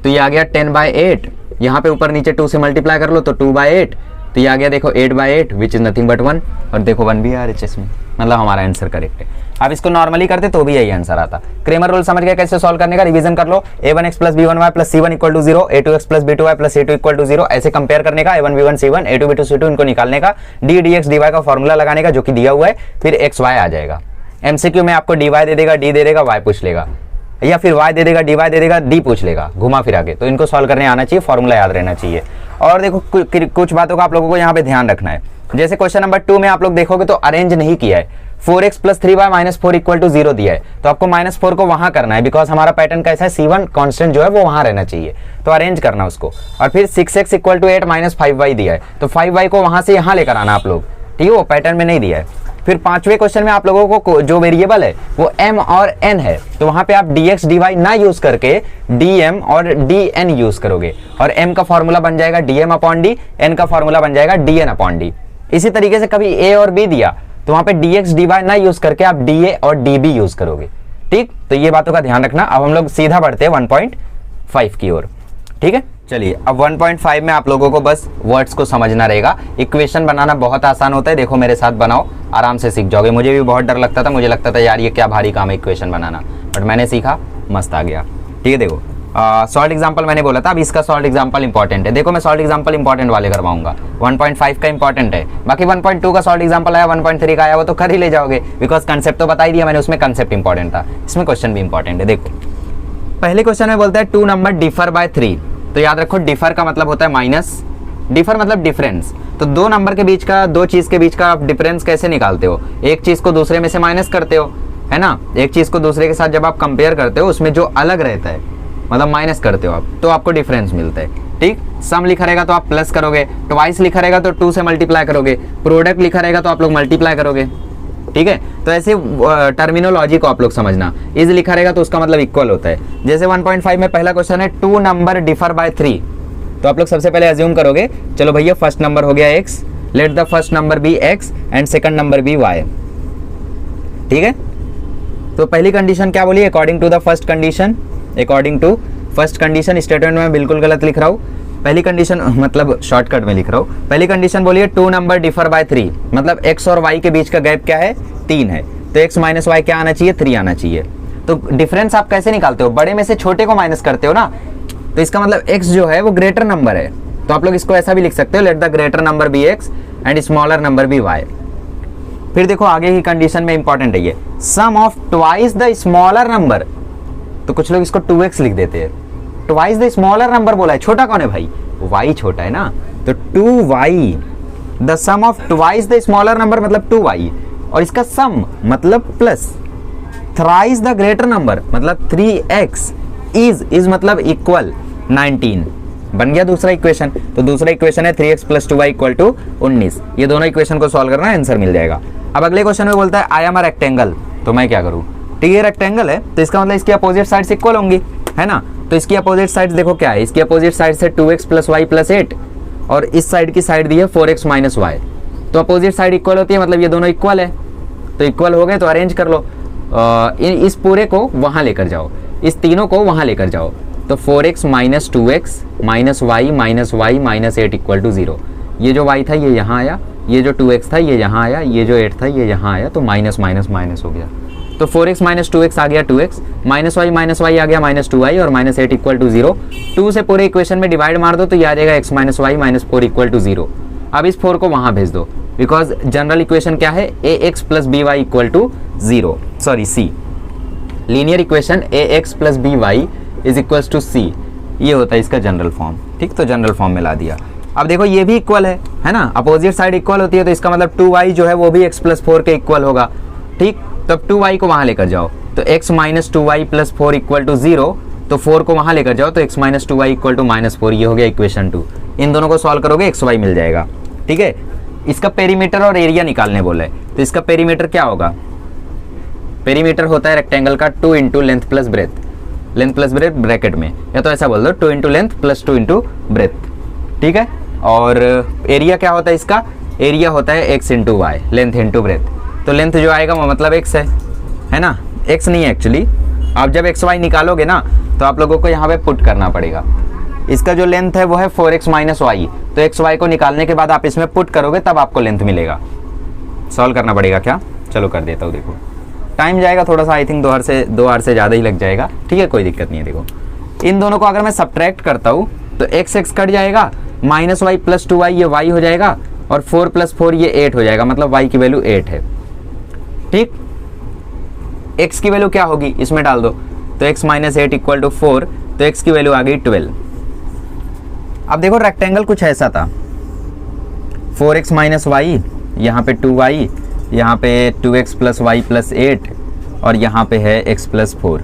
तो ये आ गया 10/8। यहाँ पे ऊपर नीचे 2 से मल्टीप्लाई कर लो तो 2/8। तो ये आ गया देखो 8/8 विच इज नथिंग बट 1। और देखो 1 भी आ रहा है में, मतलब हमारा आंसर करेक्ट है। आप इसको नॉर्मली करते तो भी यही आंसर आता। क्रेमर रूल समझ गया कैसे सॉल्व करने का? रिवीजन कर लो। a1x plus b1y plus c1 equal to 0, a2x plus b2y plus c2 equal to 0, ऐसे कंपेयर करने का। a1 b1 c1 a2 b2 c2 इनको निकालने का। d dx dy का फॉर्मूला लगाने का जो कि दिया हुआ है, फिर x y आ जाएगा। MCQ में आपको dy दे देगा, d दे देगा, y पूछ लेगा, या फिर y दे देगा, dy दे देगा, d पूछ लेगा, घुमा फिरा के। तो इनको सॉल्व करने आना चाहिए, फॉर्मूला याद रहना चाहिए। और देखो कुछ बातों का आप लोगों को यहाँ पे ध्यान रखना है। जैसे क्वेश्चन नंबर 2 में आप लोग देखोगे तो अरेंज नहीं किया है। 4x plus 3y minus 4 equal to 0 दिया है, तो आपको -4 को वहां करना है, बिकॉज हमारा पैटर्न कैसा है? c1 कांस्टेंट जो है वो वहां रहना चाहिए, तो अरेंज करना उसको। और फिर 6x equal to 8 minus 5y दिया है, तो 5y को वहां से यहां लेकर आना आप लोग, ठीक है, वो पैटर्न में नहीं दिया है। फिर 5वें क्वेश्चन में आप लोगों को जो वेरिएबल है वो m और n है, तो वहां पे आप dx dy ना यूज करके dm और dn यूज करोगे, और m का फॉर्मूला बन जाएगा dm अपॉन d, n का फॉर्मूला बन जाएगा dn अपॉन d। इसी तरीके से कभी a और b दिया तो वहां पे dx dy ना यूज करके आप dA और db यूज करोगे, ठीक। तो ये बातों का ध्यान रखना। अब हम लोग सीधा बढ़ते हैं 1.5 की ओर, ठीक है। चलिए अब 1.5 में आप लोगों को बस वर्ड्स को समझना रहेगा। इक्वेशन बनाना बहुत आसान होता है, देखो मेरे साथ बनाओ, आराम से सीख जाओगे। मुझे भी बहुत डर लगता था, मुझे लगता था यार ये क्या भारी काम है इक्वेशन बनाना, बट मैंने सीखा, मस्त आ गया, ठीक है। देखो सॉल्ट एग्जांपल मैंने बोला था, अब इसका सॉल्ट एग्जांपल इंपॉर्टेंट है। देखो मैं सॉल्ट एग्जांपल इंपॉर्टेंट वाले करवाऊंगा। 1.5 का इंपॉर्टेंट है, बाकी 1.2 का सॉल्ट एग्जांपल आया, 1.3 का आया, वो तो कर ही ले जाओगे, बिकॉज कंसेप्ट तो बता ही दिया मैंने, उसमें कंसेप्ट इंपॉर्टेंट था, इसमें क्वेश्चन भी इंपॉर्टेंट है। देखो पहले क्वेश्चन में बोलता है 2 नंबर डिफर बाय 3, तो याद रखो डिफर का मतलब होता है माइनस, डिफर मतलब डिफरेंस। तो दो नंबर के बीच का, दो चीज के बीच का आप डिफरेंस कैसे निकालते हो? एक चीज को दूसरे में से माइनस करते हो, है ना। एक चीज को दूसरे के साथ जब आप कंपेयर करते हो, उसमें जो अलग रहता है मतलब माइनस करते हो आप, तो आपको डिफरेंस मिलता है, ठीक। सम लिखा रहेगा तो आप प्लस करोगे, ट्वाइस लिखा रहेगा तो 2 से मल्टीप्लाई करोगे, प्रोडक्ट लिखा रहेगा तो आप लोग मल्टीप्लाई करोगे, ठीक है। तो ऐसे टर्मिनोलॉजी को आप लोग समझना। इज लिखा रहेगा तो उसका मतलब इक्वल होता है। जैसे 1.5 में पहला क्वेश्चन है 2 नंबर डिफर बाय 3, तो आप लोग सबसे पहले अज्यूम करोगे, चलो भैया फर्स्ट नंबर हो गया x, let the first number be x and second number be y, ठीक है। तो पहली कंडीशन क्या बोली? According to the first condition, according to first condition. Statement में बिल्कुल गलत लिख रहा हूँ, पहली कंडीशन मतलब शॉर्टकट में लिख रहा हूँ। पहली कंडीशन बोलिए 2 नंबर डिफर बाय 3, मतलब x और y के बीच का गैप क्या है? 3 है। तो x माइनस वाई क्या आना चाहिए, 3 आना चाहिए। तो डिफरेंस आप कैसे निकालते हो, बड़े में से छोटे को माइनस करते हो ना, तो इसका मतलब x जो है वो ग्रेटर नंबर है, तो आप लोग इसको ऐसा भी लिख सकते हो, let the greater number be x and smaller number be y। फिर देखो आगे की कंडीशन में इंपॉर्टेंट है ये, sum of twice the smaller number, तो कुछ लोग इसको 2x लिख देते हैं, ट्वाइस द स्मॉलर नंबर बोला है, छोटा कौन है भाई, y छोटा है ना, तो 2y, the sum of twice the smaller number मतलब 2y, और इसका सम मतलब plus, thrice the greater number मतलब 3x, इज मतलब इक्वल 19, बन गया दूसरा इक्वेशन। तो दूसरा इक्वेशन है 3x + 2y = 19। ये दोनों इक्वेशन को सॉल्व करना है, आंसर मिल जाएगा। अब अगले क्वेश्चन में बोलता है आई एम अ रेक्टेंगल, तो मैं क्या करूँ, ठीक है रेक्टेंगल है तो इसका मतलब इसकी अपोजिट साइड्स इक्वल होंगी, है ना, तो इसकी अपोजिट साइड्स देखो क्या है, इसकी अपोजिट साइड्स है 2x + y + 8 और इस साइड की साइड दी है 4x - y, तो अपोजिट साइड इक्वल होती है, मतलब ये दोनों इक्वल है, तो इक्वल हो गए तो अरेंज कर लो, इस पूरे को वहाँ लेकर जाओ, इस तीनों को वहाँ लेकर जाओ, तो 4x - 2x - y - 8 = 0। ये जो y था ये यहाँ आया, ये जो 2x था ये यहाँ आया, ये जो 8 था ये यहाँ आया, तो माइनस माइनस माइनस हो गया, तो 4x - 2x आ गया 2x, -y आ गया -2y और -8 = 0। 2 से पूरे इक्वेशन में डिवाइड मार दो तो ये आ जाएगा x - y - 4 = 0। अब इस 4 को वहाँ भेज दो, बिकॉज जनरल इक्वेशन क्या है, ax + by = 0, sorry c, linear equation ax + by = c, ये होता है इसका जनरल फॉर्म, ठीक, तो जनरल फॉर्म में ला दिया। अब देखो ये भी इक्वल है ना, अपोजिट साइड इक्वल होती है, तो इसका मतलब 2y जो है वो भी x + 4 के इक्वल होगा, ठीक, तब 2y को वहाँ लेकर जाओ, तो x - 2y + 4 = 0, तो 4 को वहाँ लेकर जाओ तो x - 2y = -4, ये हो गया इक्वेशन 2। इन दोनों को सॉल्व करोगे xy मिल जाएगा, ठीक है। इसका पेरीमीटर और एरिया निकालने बोला है, तो इसका पेरीमीटर क्या होगा, पेरीमीटर होता है रेक्टेंगल का 2 × लेंथ + ब्रेथ ब्रैकेट में, या तो ऐसा बोल दो 2 × लेंथ + 2 × ब्रेथ, ठीक है। और एरिया क्या होता है इसका, एरिया होता है x × y, लेंथ × ब्रेथ, तो लेंथ जो आएगा वो मतलब x है ना, x नहीं है एक्चुअली, आप जब xy निकालोगे ना तो आप लोगों को यहाँ पे पुट करना पड़ेगा, इसका जो लेंथ है वो है 4x - y, तो xy को निकालने के बाद आप इसमें पुट करोगे तब आपको लेंथ मिलेगा, सॉल्व करना पड़ेगा क्या, चलो कर देता हूँ, देखो टाइम जाएगा थोड़ा सा, आई थिंक 2 आवर से ज़्यादा ही लग जाएगा, ठीक है कोई दिक्कत नहीं है। देखो इन दोनों को अगर मैं सब्ट्रैक्ट करता हूँ तो x कट जाएगा, -y + 2y ये y हो जाएगा, और 4 + 4 ये 8 हो जाएगा, मतलब y की वैल्यू 8 है, ठीक। x की वैल्यू क्या होगी इसमें डाल दो, तो x - 8 = 4, तो x की वैल्यू आ गई 12। अब देखो रेक्टेंगल कुछ ऐसा था, 4x - y, यहाँ पे 2y, यहाँ पे 2x + y + 8 और यहाँ पे है x + 4,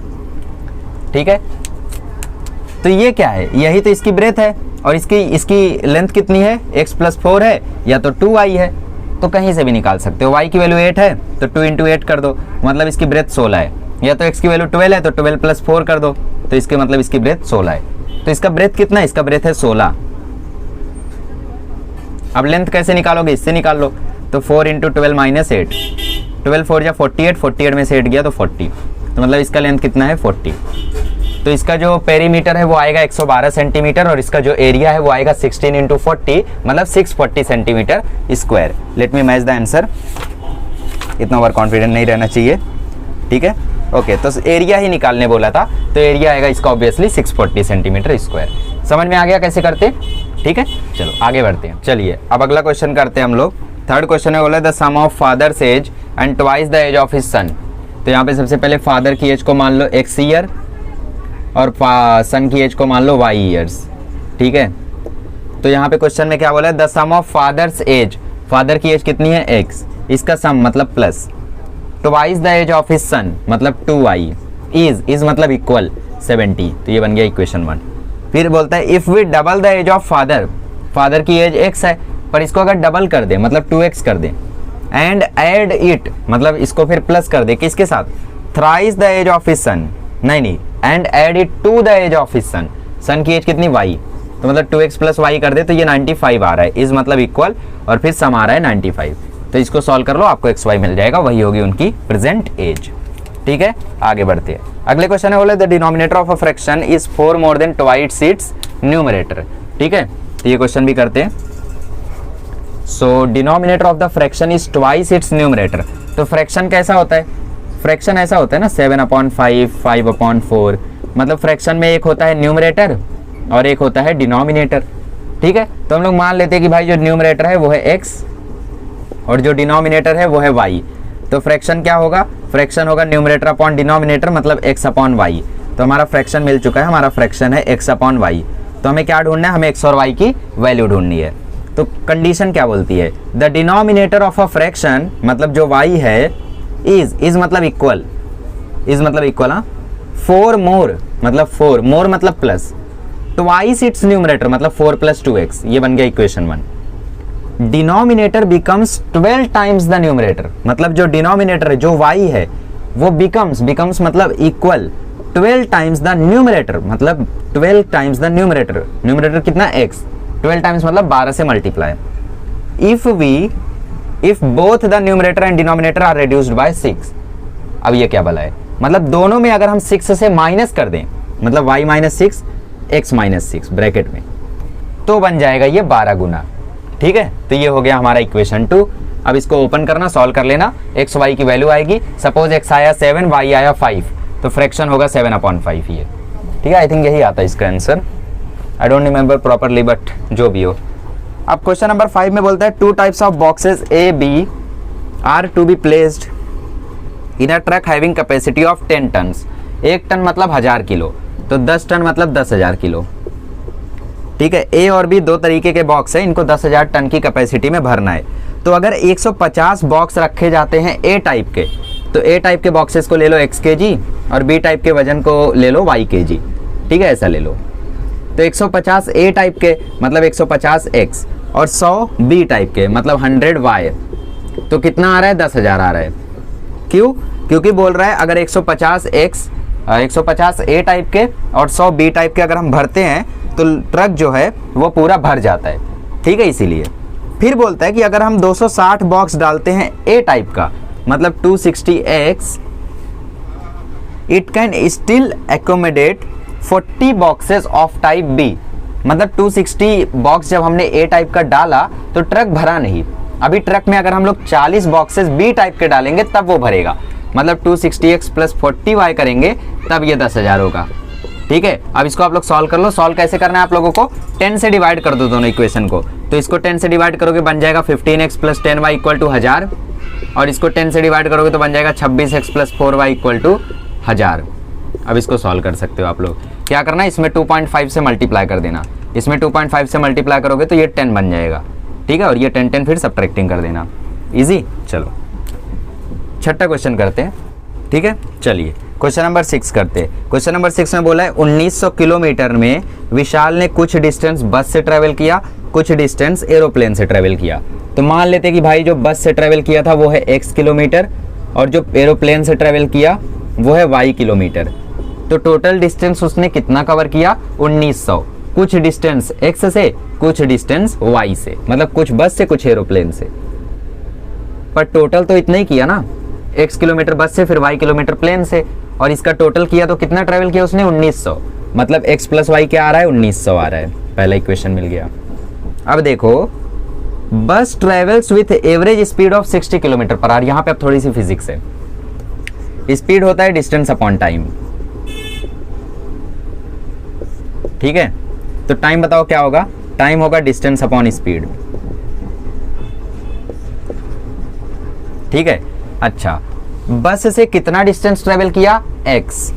ठीक है। तो ये क्या है, यही तो इसकी ब्रेथ है, और इसकी लेंथ कितनी है, x + 4 है या तो 2y है, तो कहीं से भी निकाल सकते हो, y की वैल्यू 8 है तो 2 × 8 कर दो, मतलब इसकी ब्रेथ 16 है, या तो x की वैल्यू 12 है तो 12 + 4 कर दो, तो इसके मतलब इसकी ब्रेथ 16 है, तो इसका ब्रेथ कितना है, इसका ब्रेथ है 16। अब लेंथ कैसे निकालोगे, इससे निकाल लो, तो 4 × 12 - 8, 12 4 या 48, 48 में से 8 गया तो 40, तो मतलब इसका लेंथ कितना है 40, तो इसका जो पेरीमीटर है वो आएगा 112 सेंटीमीटर, और इसका जो एरिया है वो आएगा 16 × 40, मतलब 640 centimetre square. Let me match the answer, इतना ओवर कॉन्फिडेंट नहीं रहना चाहिए, ठीक है, ओके। तो एरिया ही निकालने बोला था, तो एरिया आएगा इसका ऑब्वियसली 640 सेंटीमीटर स्क्वायर। समझ में आ गया कैसे करते, ठीक है, चलो आगे बढ़ते हैं। चलिए अब अगला क्वेश्चन करते हैं हम लोग। थर्ड क्वेश्चन में बोला the sum of father's age and twice the age of his son. तो यहाँ पे सबसे पहले फादर की एज को मान लो x ईयर और सन की एज को मान लो y ईयर्स, ठीक है। तो यहाँ पे क्वेश्चन में क्या बोला है, the sum of father's age, father की एज कितनी है x, इसका सम मतलब plus, twice the age of his son मतलब 2y, इज मतलब इक्वल 70, तो ये बन गया इक्वेशन 1। फिर बोलता है if we double the age of father, father की एज x है पर इसको अगर डबल कर दे मतलब 2x कर दे, एंड एड इट मतलब इसको फिर प्लस कर दे किसके साथ, thrice the age of his son, नहीं, and add it to the age of his son, son की एज कितनी y, तो मतलब 2x + y कर दे तो ये 95 आ रहा है, इज मतलब इक्वल, और फिर सम आ रहा है 95, तो इसको सॉल्व कर लो आपको xy मिल जाएगा, वही होगी उनकी प्रेजेंट एज, ठीक है। आगे बढ़ते हैं, अगले क्वेश्चन है बोले the denominator of a fraction is 4 more than twice its numerator, ठीक है, तो ये क्वेश्चन भी करते हैं। सो denominator of the fraction is twice its numerator, तो फ्रैक्शन कैसा होता है, फ्रैक्शन ऐसा होता है ना 7/5, 5/4, मतलब फ्रैक्शन में एक होता है न्यूमरेटर और एक होता है डिनोमिनेटर। ठीक है, तो हम लोग मान लेते हैं कि भाई जो न्यूमरेटर है वो है x और जो डिनोमिनेटर है वो है y। तो फ्रैक्शन क्या होगा, फ्रैक्शन होगा न्यूमरेटर अपॉन डिनोमिनेटर मतलब x/y। तो हमारा फ्रैक्शन मिल चुका है, हमारा फ्रैक्शन है x/y। तो हमें क्या ढूंढना है, हमें x और y की वैल्यू ढूंढनी है। तो कंडीशन क्या बोलती है, the denominator of a fraction मतलब जो y है इज मतलब इक्वल, इज मतलब इक्वल, हाँ, 4 मोर मतलब 4 मोर मतलब प्लस, ट्वाइस इट्स न्यूमरेटर मतलब 4 + 2x। ये बन गया equation 1। Denominator becomes 12 times the numerator मतलब जो डिनोमिनेटर है जो y है वो बिकम्स मतलब इक्वल 12 टाइम्स द न्यूमरेटर मतलब 12 टाइम्स द न्यूमरेटर, न्यूमरेटर कितना x, 12 टाइम्स मतलब 12 से multiply. If both the numerator and denominator are reduced by 6। अब ये क्या भला है, मतलब दोनों में अगर हम 6 से माइनस कर दें मतलब y - 6 x - 6 ब्रैकेट में, तो बन जाएगा ये 12 गुना। ठीक है, तो ये हो गया हमारा इक्वेशन 2। अब इसको ओपन करना, सॉल्व कर लेना, x y की वैल्यू आएगी, सपोज x आया 7, y आया 5, तो फ्रैक्शन होगा 7/5 ये। ठीक है, आई थिंक यही आता है इसका answer, I don't remember properly but जो भी हो। अब क्वेश्चन नंबर 5 में बोलता है 2 types of boxes A B are to be placed in a truck having capacity of 10 tons. 1 ton मतलब 1000 किलो, तो 10 टन मतलब 10,000 किलो। ठीक है, ए और बी दो तरीके के बॉक्स है, इनको 10,000 टन की कैपेसिटी में भरना है। तो अगर 150 बॉक्स रखे जाते हैं ए टाइप के, तो ए टाइप के बॉक्सेस को ले लो x kg और बी टाइप के वजन को ले लो y kg। ठीक है, ऐसा ले लो। तो 150 ए टाइप के मतलब 150 x और 100 बी टाइप के मतलब 100 y, तो कितना आ रहा है, 10,000 आ रहा है। क्यों, क्योंकि बोल रहा है अगर 150 ए टाइप के और 100 बी टाइप के अगर हम भरते हैं तो ट्रक जो है वो पूरा भर जाता है। ठीक है, इसीलिए फिर बोलता है कि अगर हम 260 बॉक्स डालते हैं ए टाइप का मतलब 260x, it can still accommodate 40 boxes of type B. मतलब 260 बॉक्स जब हमने ए टाइप का डाला तो ट्रक भरा नहीं। अभी ट्रक में अगर हम लोग 40 बॉक्सेस बी टाइप के डालेंगे तब वो भरेगा, मतलब 260x + 40y करेंगे तब ये 10,000 होगा। ठीक है, अब इसको आप लोग सॉल्व कर लो। सॉल्व कैसे करना है आप लोगों को, 10 से डिवाइड कर दो दोनों इक्वेशन को। तो इसको 10 से डिवाइड करोगे बन जाएगा 15x + 10y = 1000 और इसको 10 से डिवाइड करोगे तो बन जाएगा 26x + 4y = 1000। अब इसको सॉल्व कर सकते हो आप लोग। क्या करना है, इसमें 2.5 से मल्टीप्लाई कर देना, इसमें 2.5 से मल्टीप्लाई करोगे तो ये 10 बन जाएगा। ठीक है, और ये 10 फिर सब्ट्रैक्टिंग कर देना, इजी। चलो छठा क्वेश्चन करते हैं। ठीक है, चलिए क्वेश्चन नंबर 6 करते हैं। क्वेश्चन नंबर 6 में बोला है 1900 किलोमीटर में विशाल ने कुछ डिस्टेंस बस से ट्रेवल किया, कुछ डिस्टेंस एरोप्लेन से ट्रेवल किया। तो मान लेते हैं कि भाई जो बस से ट्रेवल किया था वो है x किलोमीटर और जो एरोप्लेन से ट्रेवल किया वो है y किलोमीटर। तो टोटल डिस्टेंस उसने कितना कवर किया, 1900। कुछ डिस्टेंस x से, कुछ डिस्टेंस y से, मतलब कुछ बस से कुछ एरोप्लेन से, पर टोटल तो इतना ही किया ना, x किलोमीटर बस से फिर y किलोमीटर प्लेन से, और इसका टोटल किया तो कितना ट्रेवल किया उसने, 1900। मतलब x + y क्या आ रहा है, 1900 आ रहा है। पहला इक्वेशन मिल गया। अब देखो, बस travels with average speed of 60 km/h। यहाँ पे अब थोड़ी सी फिजिक्स है। स्पीड होता है डिस्टेंस अपॉन टाइम। ठीक है, तो टाइम बताओ क्या होगा, टाइम होगा डिस्टेंस अपॉन स्पीड। ठीक है, अच्छा बस से कितना डिस्टेंस ट्रेवल किया, x।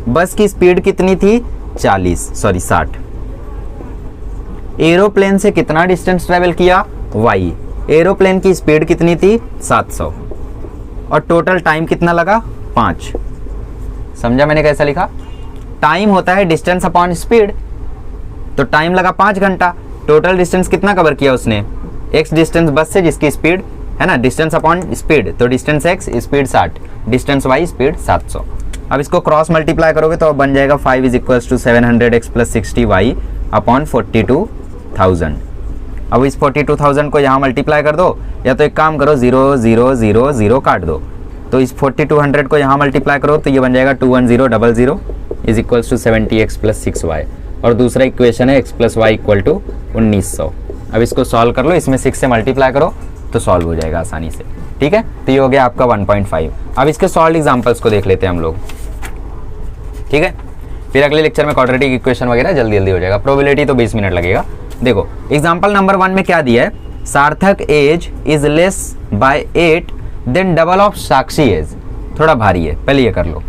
बस की स्पीड कितनी थी, 60। एरोप्लेन से कितना डिस्टेंस ट्रेवल किया, y। एरोप्लेन की स्पीड कितनी थी, 700 और टोटल टाइम कितना लगा, 5। समझा मैंने कैसा लिखा, टाइम होता है डिस्टेंस अपॉन स्पीड, तो टाइम लगा 5 घंटा। टोटल डिस्टेंस कितना कवर किया उसने, x डिस्टेंस बस से जिसकी स्पीड है ना, डिस्टेंस अपॉन स्पीड, तो distance x speed 60, distance y speed 700। अब इसको क्रॉस मल्टीप्लाई करोगे तो बन जाएगा 5 = 700x + 60y / 42,000। अब इस 42,000 को यहाँ मल्टीप्लाई कर दो, या तो एक काम करो 0 0 0 0 काट दो, तो इस 4200 को यहाँ मल्टीप्लाई करो तो ये बन जाएगा 21000 = 70x + 6y, और दूसरा इक्वेशन है x + y = 1900। अब इसको सॉल्व कर लो, इसमें 6 से मल्टीप्लाई करो तो सॉल्व हो जाएगा आसानी से। ठीक है, तो ये हो गया आपका 1.5। अब इसके सॉल्व एग्जाम्पल्स को देख लेते हैं हम लोग। ठीक है, फिर अगले लेक्चर में क्वाड्रेटिक इक्वेशन वगैरह जल्दी जल्दी हो जाएगा। प्रोबेबिलिटी तो 20 मिनट लगेगा। देखो एग्जाम्पल नंबर 1 में क्या दिया है, Sarthak age is less by 8 than double of Sakshi age. थोड़ा भारी है, पहले ये कर लो।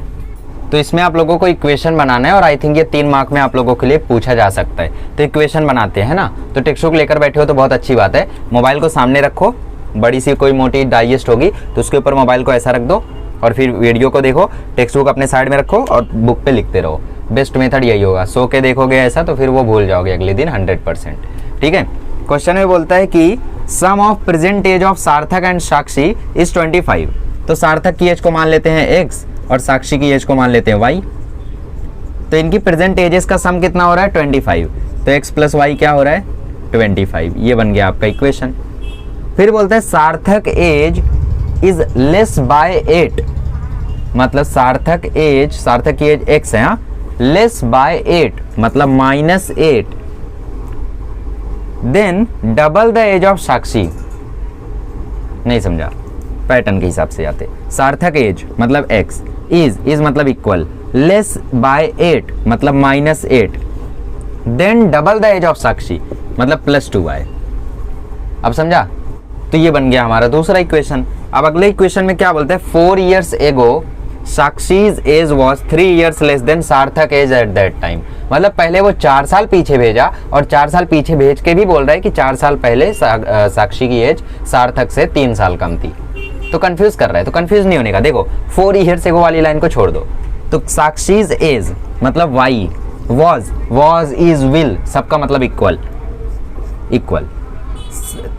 तो इसमें आप लोगों को इक्वेशन बनाना है और आई थिंक ये 3 मार्क में आप लोगों के लिए पूछा जा सकता है। तो इक्वेशन बनाते हैं ना, तो टेक्स्ट बुक लेकर बैठे हो तो बहुत अच्छी बात है। मोबाइल को सामने रखो, बड़ी सी कोई मोटी डाइजेस्ट होगी तो उसके ऊपर मोबाइल को ऐसा रख दो और फिर वीडियो को देखो, टेक्स्ट बुक अपने साइड में रखो और बुक पे लिखते रहो। बेस्ट मेथड यही होगा। सो के देखोगे ऐसा तो फिर वो भूल जाओगे अगले दिन 100%। ठीक है, क्वेश्चन में बोलता है कि सम ऑफ प्रेजेंट एज ऑफ सार्थक एंड साक्षी इज 25। तो सार्थक की एज को मान लेते हैं x और साक्षी की एज को मान लेते हैं y। तो इनकी प्रेजेंट एजेस का सम कितना हो रहा है 25। तो x प्लस वाई क्या हो रहा है 25। ये बन गया आपका इक्वेशन। फिर बोलता है Sarthak age is less by 8, मतलब सार्थक की एज x है, हाँ, लेस बाय 8 मतलब -8 than double the age of Sakshi. नहीं समझा, पैटर्न के हिसाब से जाते। सार्थक एज मतलब x, इज मतलब इक्वल, लेस बाय 8 मतलब -8 than double the age of Sakshi मतलब +2y। अब समझा, तो ये बन गया हमारा दूसरा इक्वेशन। अब अगले इक्वेशन में क्या बोलते हैं, 4 years ago Sakshi's age was 3 years less than Sarthak age at that time. मतलब पहले वो 4 साल पीछे भेजा और 4 साल पीछे भेज के भी बोल रहा है कि 4 साल पहले साक्षी की एज सार्थक से 3 साल कम थी। तो कंफ्यूज कर रहा है, तो कंफ्यूज नहीं होने का। देखो 4 years ago वाली लाइन को छोड़ दो। तो साक्षीज एज मतलब वाई, वॉज इज विल, सबका मतलब equal.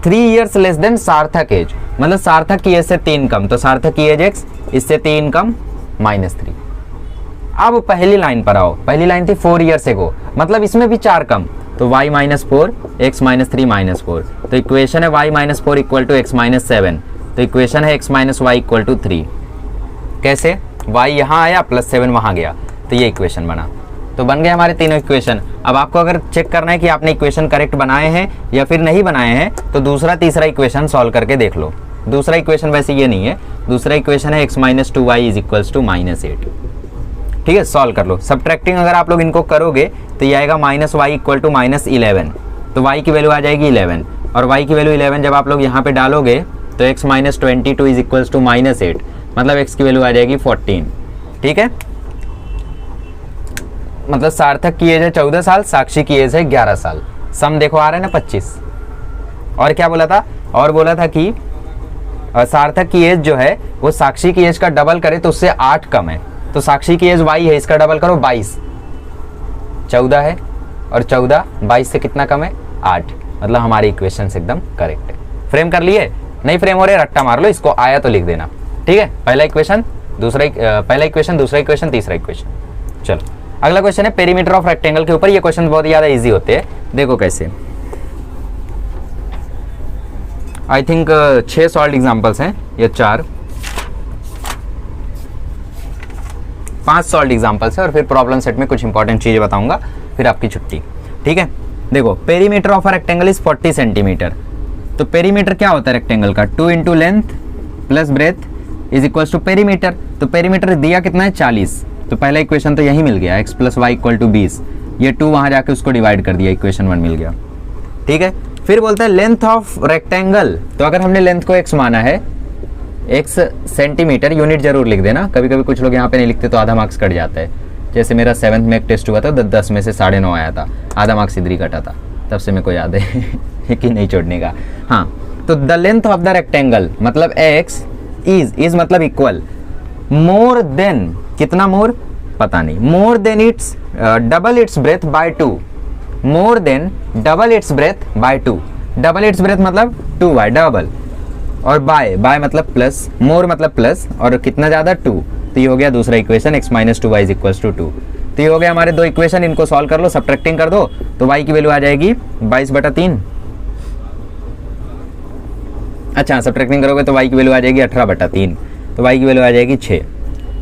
3 years less than Sarthak age मतलब सार्थक की एज से 3 कम। तो सार्थक की एज x, इससे 3 कम -3। अब पहली लाइन पर आओ। पहली लाइन थी 4 years ago, मतलब इसमें भी 4 कम। तो y -4 x -3 -4। तो इक्वेशन है y -4 इक्वल टू x -7। तो इक्वेशन है x -y इक्वल टू 3। कैसे, y यहाँ आया +7 वहाँ गया, तो ये इक्वेशन बना। तो बन गए हमारे तीनों इक्वेशन। अब आपको अगर चेक करना है कि आपने इक्वेशन करेक्ट बनाए हैं या फिर नहीं बनाए हैं, तो दूसरा तीसरा इक्वेशन सॉल्व करके देख लो। दूसरा इक्वेशन वैसे ये नहीं है, दूसरा इक्वेशन है x - 2y is equals to -8। ठीक है, सॉल्व कर लो। सब्ट्रैक्टिंग अगर आप लोग इनको करोगे तो ये आएगा -y इक्वल टू -11। तो y की वैल्यू आ जाएगी 11 और y की वैल्यू 11 जब आप लोग यहाँ पे डालोगे तो x - 22 इज इक्वल्स टू -8, मतलब x की वैल्यू आ जाएगी 14। ठीक है, मतलब सार्थक की एज है 14 साल, साक्षी की एज है 11 साल। सम देखो आ रहा है ना 25। और क्या बोला था, और बोला था कि सार्थक की एज जो है वो साक्षी की एज का डबल करे तो उससे 8 कम है। तो साक्षी की एज y है, इसका डबल करो 22। 14 है और 14 22 से कितना कम है 8, मतलब हमारी इक्वेशन एकदम करेक्ट है। फ्रेम कर लिए, नहीं फ्रेम हो रहे रट्टा मार लो, इसको आया तो लिख देना। ठीक है, पहला इक्वेशन दूसरा इक्वेशन तीसरा इक्वेशन। चलो अगला क्वेश्चन है पेरीमीटर ऑफ रेक्टेंगल के ऊपर। ये क्वेश्चन बहुत ज्यादा इजी होते हैं। देखो कैसे, आई थिंक 6 सॉल्व एग्जांपल्स हैं या 5 सॉल्व एग्जांपल्स है और फिर प्रॉब्लम सेट में कुछ इंपॉर्टेंट चीजें बताऊंगा, फिर आपकी छुट्टी। ठीक है, देखो perimeter of a rectangle is 40 centimetre. तो पेरीमीटर क्या होता है रेक्टेंगल का, 2 × length plus breadth is equal to perimeter. तो पेरीमीटर दिया कितना है 40। तो पहला इक्वेशन तो यही मिल गया, x + y = 20। ये 2 वहां जाके उसको डिवाइड कर दिया, इक्वेशन 1 मिल गया। ठीक है, फिर बोलता है लेंथ ऑफ रेक्टेंगल। तो अगर हमने लेंथ को x माना है, x सेंटीमीटर, यूनिट जरूर लिख देना। कभी कभी कुछ लोग यहाँ पे नहीं लिखते तो आधा मार्क्स कट जाता है। जैसे मेरा 7th में एक टेस्ट हुआ था, 10 में से 9.5 आया था, आधा मार्क्स इधर ही कटा था, तब से मेरे को याद है कि नहीं छोड़ने का। हाँ, तो the length of the rectangle मतलब x इज मतलब इक्वल मोर देन, कितना मोर पता नहीं, more than its double its breadth by 2, more than double its breadth by 2। Double its breadth मतलब 2y डबल, और बाय मतलब प्लस, मोर मतलब प्लस, और कितना ज्यादा 2। तो ये हो गया दूसरा equation, x - 2y is equals to 2। तो ये हो गया हमारे 2 इक्वेशन। इनको सॉल्व कर लो, सब्ट्रैक्टिंग कर दो तो y की वैल्यू आ जाएगी 22/3। अच्छा, सब्ट्रैक्टिंग करोगे तो y की वैल्यू आ जाएगी 18/3। तो y की वैल्यू आ जाएगी 6,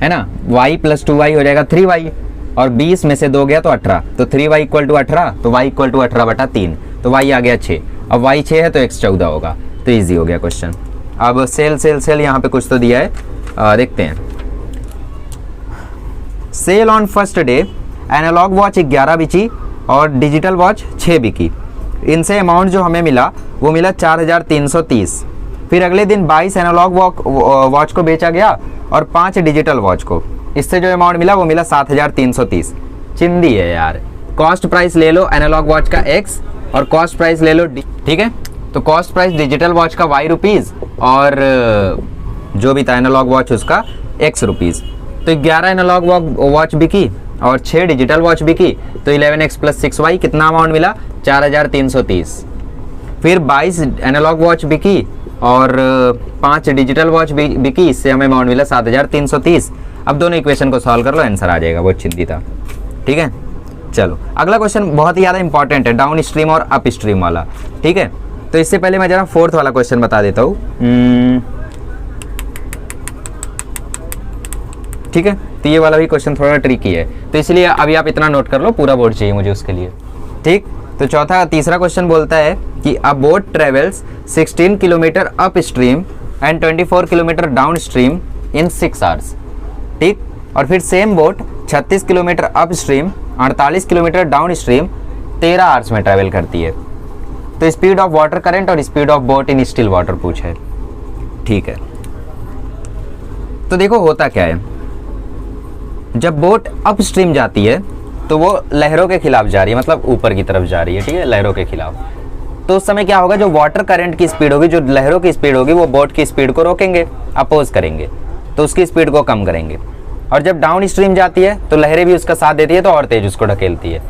है ना। y + 2y हो जाएगा 3y, और 20 में से 2 गया तो 18। तो 3y = 18, तो y = 18/3। तो y आ गया 6। अब y 6 है तो x 14 होगा। तो ईजी हो गया क्वेश्चन। अब सेल सेल सेल यहाँ पे कुछ तो दिया है, देखते हैं। Sale on first day analogue watch 11 बिकी और डिजिटल वॉच 6 बिकी। इनसे अमाउंट जो हमें मिला वो मिला 4330। फिर अगले दिन 22 एनालॉग वॉच को बेचा गया और 5 डिजिटल वॉच को। इससे जो अमाउंट मिला वो मिला 7330। चिंदी है यार। कॉस्ट प्राइस ले लो एनालॉग वॉच का x और कॉस्ट प्राइस ले लो, ठीक है। तो कॉस्ट प्राइस डिजिटल वॉच का y रुपीज़ और जो भी था एनालॉग वॉच उसका x रुपीज़। तो 11 एनालॉग वॉच बिकी और 6 डिजिटल वॉच बिकी, तो 11x + 6y कितना अमाउंट मिला? 4330। फिर 22 एनालॉग वॉच बिकी और 5 डिजिटल वॉच बिकी, इससे हमें अमाउंट मिला 7330। अब दोनों इक्वेशन को सॉल्व कर लो, आंसर आ जाएगा, बहुत चिंती था, ठीक है। चलो अगला क्वेश्चन बहुत ही ज़्यादा इंपॉर्टेंट है, डाउन स्ट्रीम और अप स्ट्रीम वाला, ठीक है। तो इससे पहले मैं जरा फोर्थ वाला क्वेश्चन बता देता हूँ, ठीक है। तो ये वाला भी क्वेश्चन थोड़ा ट्रिकी है, तो इसलिए अभी आप इतना नोट कर लो, पूरा बोर्ड चाहिए मुझे उसके लिए, ठीक। तो तीसरा क्वेश्चन बोलता है कि अ boat travels 16 kilometre up stream and 24 kilometre down stream in 6 hours, ठीक। और फिर same boat 36 kilometre up stream 48 kilometre down stream 13 hours में ट्रैवल करती है। तो स्पीड ऑफ वाटर करंट और speed of boat in still water पूछा है, ठीक है। तो देखो होता क्या है, जब बोट अप स्ट्रीम जाती है तो वो लहरों के खिलाफ जा रही है, मतलब ऊपर की तरफ जा रही है, ठीक है, लहरों के खिलाफ। तो उस समय क्या होगा, जो वाटर करंट की स्पीड होगी, जो लहरों की स्पीड होगी, वो बोट की स्पीड को रोकेंगे, अपोज करेंगे, तो उसकी स्पीड को कम करेंगे। और जब डाउन स्ट्रीम जाती है तो लहरें भी उसका साथ देती है, तो और तेज उसको ढकेलती है।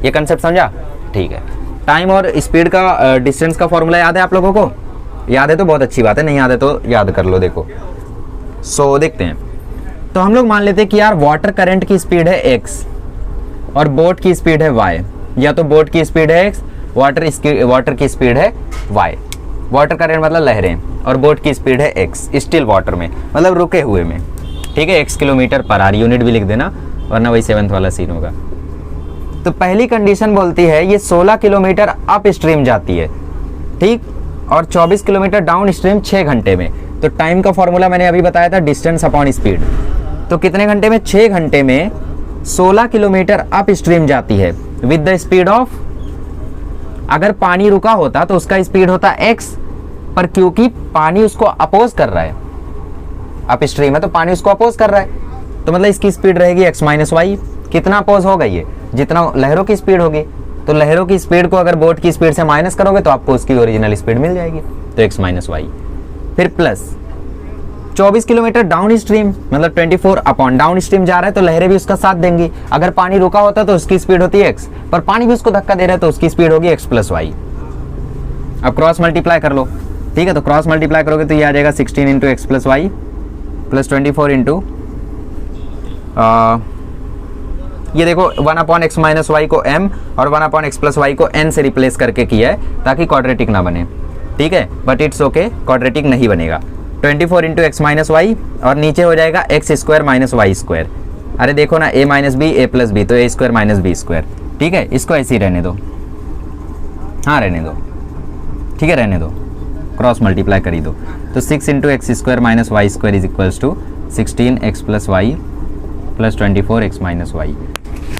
ये कंसेप्ट समझा, ठीक है। टाइम और स्पीड का डिस्टेंस का फॉर्मूला याद है आप लोगों को? याद है तो बहुत अच्छी बात है, नहीं याद है तो याद कर लो। देखो सो देखते हैं। तो हम लोग मान लेते हैं कि यार वाटर करंट की स्पीड है x और बोट की स्पीड है y, या तो बोट की स्पीड है x, वाटर की स्पीड है y। वाटर करंट मतलब लहरें और बोट की स्पीड है x, स्टिल वाटर में मतलब रुके हुए में, ठीक है। x kilometre per hour, unit भी लिख देना वरना वही 7th वाला सीन होगा। तो पहली कंडीशन बोलती है ये 16 किलोमीटर अप स्ट्रीम जाती है, ठीक, और 24 किलोमीटर डाउन स्ट्रीम 6 घंटे में। तो टाइम का फॉर्मूला मैंने अभी बताया था, डिस्टेंस अपॉन स्पीड। तो कितने घंटे में? 6 घंटे में 16 किलोमीटर अप स्ट्रीम जाती है विद द स्पीड ऑफ, अगर पानी रुका होता तो उसका स्पीड होता x, पर क्योंकि पानी उसको अपोज कर रहा है, अप स्ट्रीम है तो पानी उसको अपोज कर रहा है, तो मतलब इसकी स्पीड रहेगी x - y। कितना अपोज होगा ये? जितना लहरों की स्पीड होगी। तो लहरों की स्पीड को अगर बोट की स्पीड से माइनस करोगे तो आपको उसकी ओरिजिनल स्पीड मिल जाएगी, तो x - y। फिर प्लस 24 किलोमीटर डाउन स्ट्रीम, मतलब 24 अपॉन डाउन स्ट्रीम जा रहा है तो लहरें भी उसका साथ देंगी। अगर पानी रुका होता तो उसकी स्पीड होती है x, पर पानी भी उसको धक्का दे रहा है तो उसकी स्पीड होगी x + y। अब क्रॉस मल्टीप्लाई कर लो, ठीक है। तो क्रॉस मल्टीप्लाई करोगे तो ये आ जाएगा 16 × x + y प्लस 24 इंटू ये देखो 1/x - y को m और 1/x + y को n से रिप्लेस करके किया है ताकि क्वाड्रेटिक ना बने, ठीक है। बट इट्स ओके, क्वाड्रेटिक नहीं बनेगा। 24 × x - y और नीचे हो जाएगा x² - y²। अरे देखो ना, a - b a + b, तो a² - b², ठीक है। इसको ऐसे ही रहने दो, हाँ रहने दो, ठीक है, रहने दो, क्रॉस मल्टीप्लाई कर ही दो। तो 6 × x² - y² = 16x + y plus 24x - y।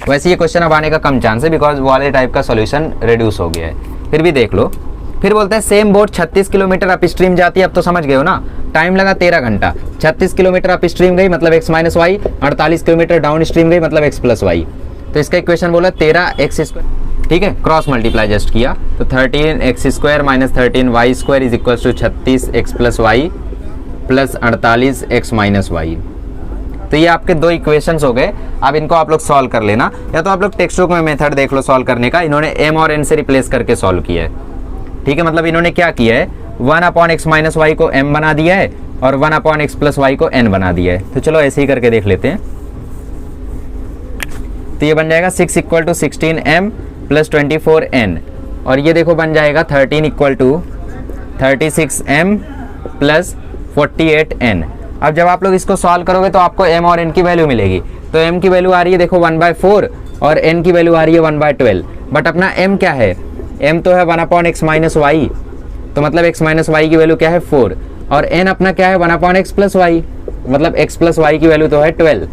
वैसे ये क्वेश्चन अब आने का कम चांस है बिकॉज वो वाले टाइप का सॉल्यूशन रिड्यूस हो गया है, फिर भी देख लो। फिर बोलते हैं same boat 36 kilometre up stream जाती है। अब तो समझ गए हो ना, टाइम लगा 13 घंटा। 36 किलोमीटर अप स्ट्रीम गई मतलब x - y, 48 kilometre down stream गई मतलब x + y। तो इसका इक्वेशन बोला 13x², ठीक है। क्रॉस मल्टीप्लाई जस्ट किया तो 13x² - 13y² = 36x + y plus 48x - y। तो ये आपके दो इक्वेशंस हो गए। अब इनको आप लोग सॉल्व कर लेना, या तो आप लोग टेक्स्ट बुक में मेथड देख लो सॉल्व करने का। इन्होंने m और n से रिप्लेस करके सॉल्व किया है, ठीक है। मतलब इन्होंने क्या किया है, 1/x - y को m बना दिया है और 1/x + y को n बना दिया है। तो चलो ऐसे ही करके देख लेते हैं। तो ये बन जाएगा 6 = 16m + 24n, और ये देखो बन जाएगा 13 = 36m + 48n। अब जब आप लोग इसको सॉल्व करोगे तो आपको m और n की वैल्यू मिलेगी। तो m की वैल्यू आ रही है देखो 1/4 और n की वैल्यू आ रही है 1/12। बट अपना m क्या है, m तो है 1/x - y, तो मतलब x माइनस वाई की वैल्यू क्या है 4, और n अपना क्या है 1/x प्लस वाई, मतलब x प्लस वाई की वैल्यू तो है 12।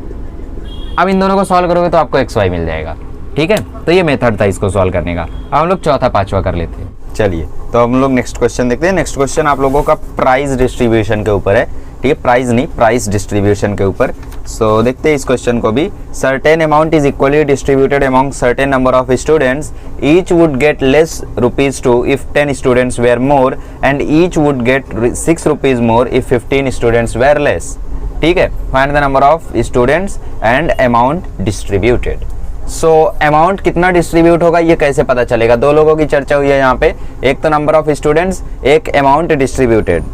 अब इन दोनों को सॉल्व करोगे तो आपको xy मिल जाएगा। ठीक है, तो ये मेथड था इसको सॉल्व करने का। अब हम लोग चौथा पांचवा कर लेते हैं। चलिए तो हम लोग नेक्स्ट क्वेश्चन देखते हैं। नेक्स्ट क्वेश्चन आप लोगों का प्राइस डिस्ट्रीब्यूशन के ऊपर है। ठीक है, प्राइस नहीं, प्राइस डिस्ट्रीब्यूशन के ऊपर। सो देखते हैं इस क्वेश्चन को भी। Certain amount is equally distributed among certain number of students, each would get less ₹2 if 10 students were more and each would get ₹6 more if 15 students were less. ठीक है, find the number of students and amount distributed. So amount कितना डिस्ट्रीब्यूट होगा ये कैसे पता चलेगा? दो लोगों की चर्चा हुई है यहाँ पे, एक तो नंबर ऑफ स्टूडेंट्स, एक amount distributed.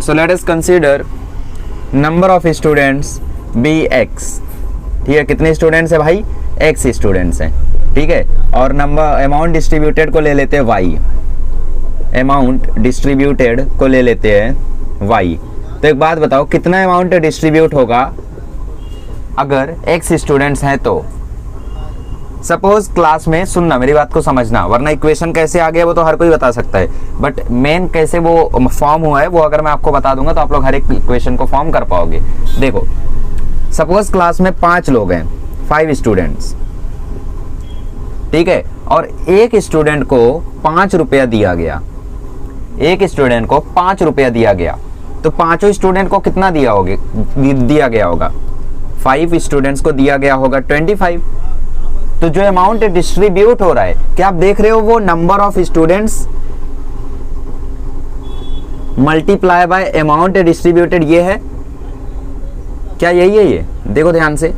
So let us consider number of students be x। ठीक है, कितने स्टूडेंट्स है भाई? x स्टूडेंट्स हैं। ठीक है, और नंबर अमाउंट डिस्ट्रीब्यूटेड को ले लेते हैं y, अमाउंट डिस्ट्रीब्यूटेड को ले लेते हैं y। तो एक बात बताओ, कितना अमाउंट डिस्ट्रीब्यूट होगा अगर x स्टूडेंट्स हैं? तो सपोज क्लास में, सुनना मेरी बात को समझना, वरना इक्वेशन कैसे आ गया वो तो हर कोई बता सकता है, बट मेन कैसे वो फॉर्म हुआ है वो अगर मैं आपको बता दूंगा तो आप लोग हर एक इक्वेशन को फॉर्म कर पाओगे। देखो, सपोज क्लास में 5 लोग हैं, 5 स्टूडेंट्स। ठीक है, और एक स्टूडेंट को 5 रुपया दिया गया, एक स्टूडेंट को 5 रुपया दिया गया, तो पांचों स्टूडेंट को कितना दिया गया होगा? 5 स्टूडेंट्स को दिया गया होगा 25। तो जो अमाउंट डिस्ट्रीब्यूट हो रहा है, क्या आप देख रहे हो? वो number of students multiply by amount distributed, ये है क्या? यही है ये। देखो ध्यान से,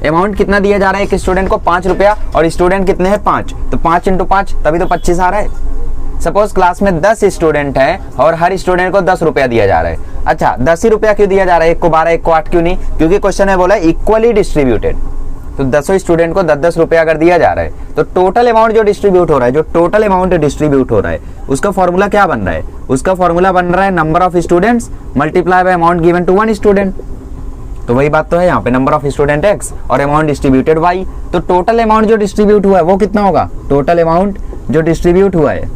अमाउंट कितना दिया जा रहा है? एक स्टूडेंट को 5 रुपया, और स्टूडेंट कितने हैं? 5, तो 5 × 5 तभी तो 25 आ रहा है। सपोज क्लास में 10 स्टूडेंट है और हर स्टूडेंट को 10 रुपया दिया जा रहा है। अच्छा, 10 ही रुपया क्यों दिया जा रहा है? एक को 12, एक को 8 क्यों नहीं? क्योंकि क्वेश्चन है बोला इक्वली डिस्ट्रीब्यूटेड। तो 10 स्टूडेंट को 10-10 रुपया अगर दिया जा रहा है, तो टोटल अमाउंट जो डिस्ट्रीब्यूट हो रहा है, जो टोटल अमाउंट डिस्ट्रीब्यूट हो रहा है, उसका फॉर्मूला क्या बन रहा है? उसका फॉर्मूला बन रहा है number of students multiply by amount given to 1 student. तो वही बात तो है यहाँ पे, नंबर ऑफ स्टूडेंट x और अमाउंट डिस्ट्रीब्यूटेड y। तो टोटल अमाउंट जो डिस्ट्रीब्यूट हुआ है वो कितना होगा? टोटल अमाउंट जो डिस्ट्रीब्यूट हुआ है,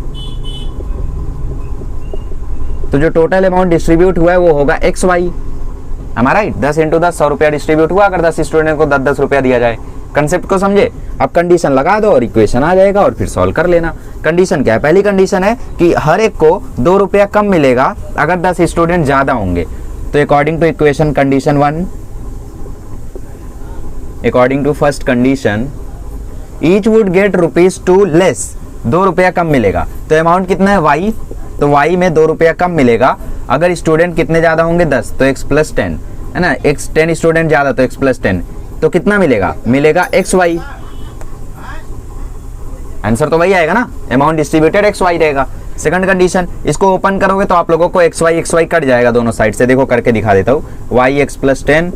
तो जो टोटल अमाउंट डिस्ट्रीब्यूट हुआ है वो होगा xy। हमारा 10 × 10 100 रुपया डिस्ट्रीब्यूट हुआ अगर 10 स्टूडेंट को 10-10 रुपया दिया जाए। कंसेप्ट को समझे? अब कंडीशन लगा दो और इक्वेशन आ जाएगा और फिर सॉल्व कर लेना। कंडीशन क्या है? पहली कंडीशन है कि हर एक को 2 रुपया कम मिलेगा अगर 10 स्टूडेंट ज्यादा होंगे। तो according to equation condition 1, according to first condition, each would get ₹2 less, 2 रुपया कम मिलेगा। तो अमाउंट कितना है? y। तो y में 2 रुपया कम मिलेगा अगर स्टूडेंट कितने ज्यादा होंगे? 10, तो x + 10 है ना, x 10 स्टूडेंट ज्यादा तो x + 10, तो कितना मिलेगा? मिलेगा xy। आंसर तो वही आएगा ना, अमाउंट डिस्ट्रीब्यूटेड xy रहेगा। सेकंड कंडीशन, इसको ओपन करोगे तो आप लोगों को xy कट जाएगा दोनों साइड से। देखो करके दिखा देता हूँ, yx + 10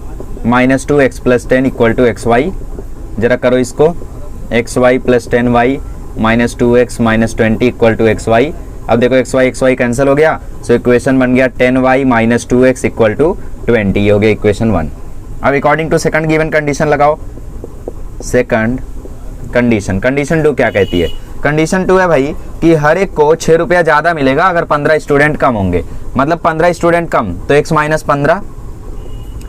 - 2x + 10 = xy। जरा करो इसको, xy + 10y - 2x - 20 = xy। अब देखो xy कैंसिल हो गया, सो इक्वेशन बन गया 10y - 2x = 20, हो गया इक्वेशन 1। अब according to second given condition लगाओ। सेकंड कंडीशन, कंडीशन 2 क्या कहती है? कंडीशन 2 है भाई कि हर एक को 6 रुपया ज्यादा मिलेगा अगर 15 स्टूडेंट कम होंगे। मतलब 15 स्टूडेंट कम तो x - 15,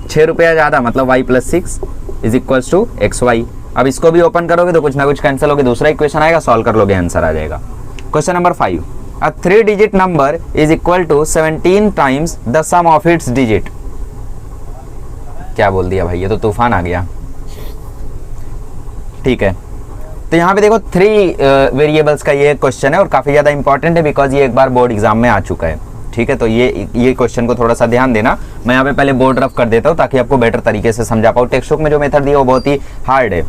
6 रुपया ज्यादा मतलब y + 6 = xy। अब इसको भी ओपन करोगे तो कुछ ना कुछ कैंसिल होगे, दूसरा इक्वेशन आएगा, सॉल्व कर लोगे, आंसर आ जाएगा। Question number 5, a 3-digit number is equal to 17 times the sum of its digit। क्या बोल दिया भाई, ये तो तूफान आ गया। ठीक है, तो यहाँ पे देखो 3 वेरिएबल्स का ये क्वेश्चन है और काफी ज्यादा इंपॉर्टेंट है बिकॉज ये एक बार बोर्ड एग्जाम में आ चुका है। ठीक है, तो ये क्वेश्चन को थोड़ा सा ध्यान देना। मैं यहाँ पे पहले बोर्ड रफ कर देता हूँ ताकि आपको बेटर तरीके से समझा पाऊँ। टेक्स्ट बुक में जो मेथड दिया वो बहुत ही हार्ड है।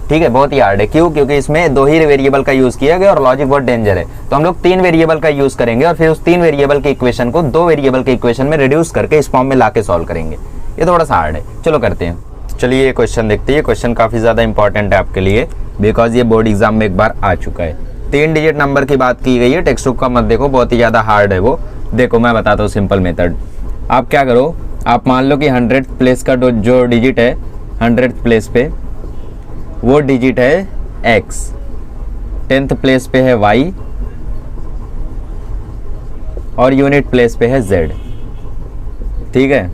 ठीक है, बहुत ही हार्ड है। क्यों? क्योंकि इसमें 2 ही वेरिएबल का यूज किया गया और लॉजिक बहुत डेंजर है। तो हम लोग 3 वेरिएबल का यूज करेंगे और फिर उस 3 वेरिएबल के इक्वेशन को 2 वेरिएबल के इक्वेशन में रिड्यूस करके इस फॉर्म में लाके सॉल्व करेंगे। ये थोड़ा सा हार्ड है, चलो करते हैं। चलिए ये क्वेश्चन देखते हैं। क्वेश्चन काफी ज्यादा इंपॉर्टेंट है आपके लिए बिकॉज ये बोर्ड एग्जाम में एक बार आ चुका है। 3 डिजिट नंबर की बात की गई है, टेक्स्ट बुक का मत देखो, बहुत ही ज्यादा हार्ड है वो। देखो मैं बताता हूँ सिंपल मेथड। आप क्या करो, आप मान लो कि 100th प्लेस का जो डिजिट है 100th प्लेस पे वो डिजिट है x, 10th प्लेस पे है y और यूनिट प्लेस पे है z। ठीक है,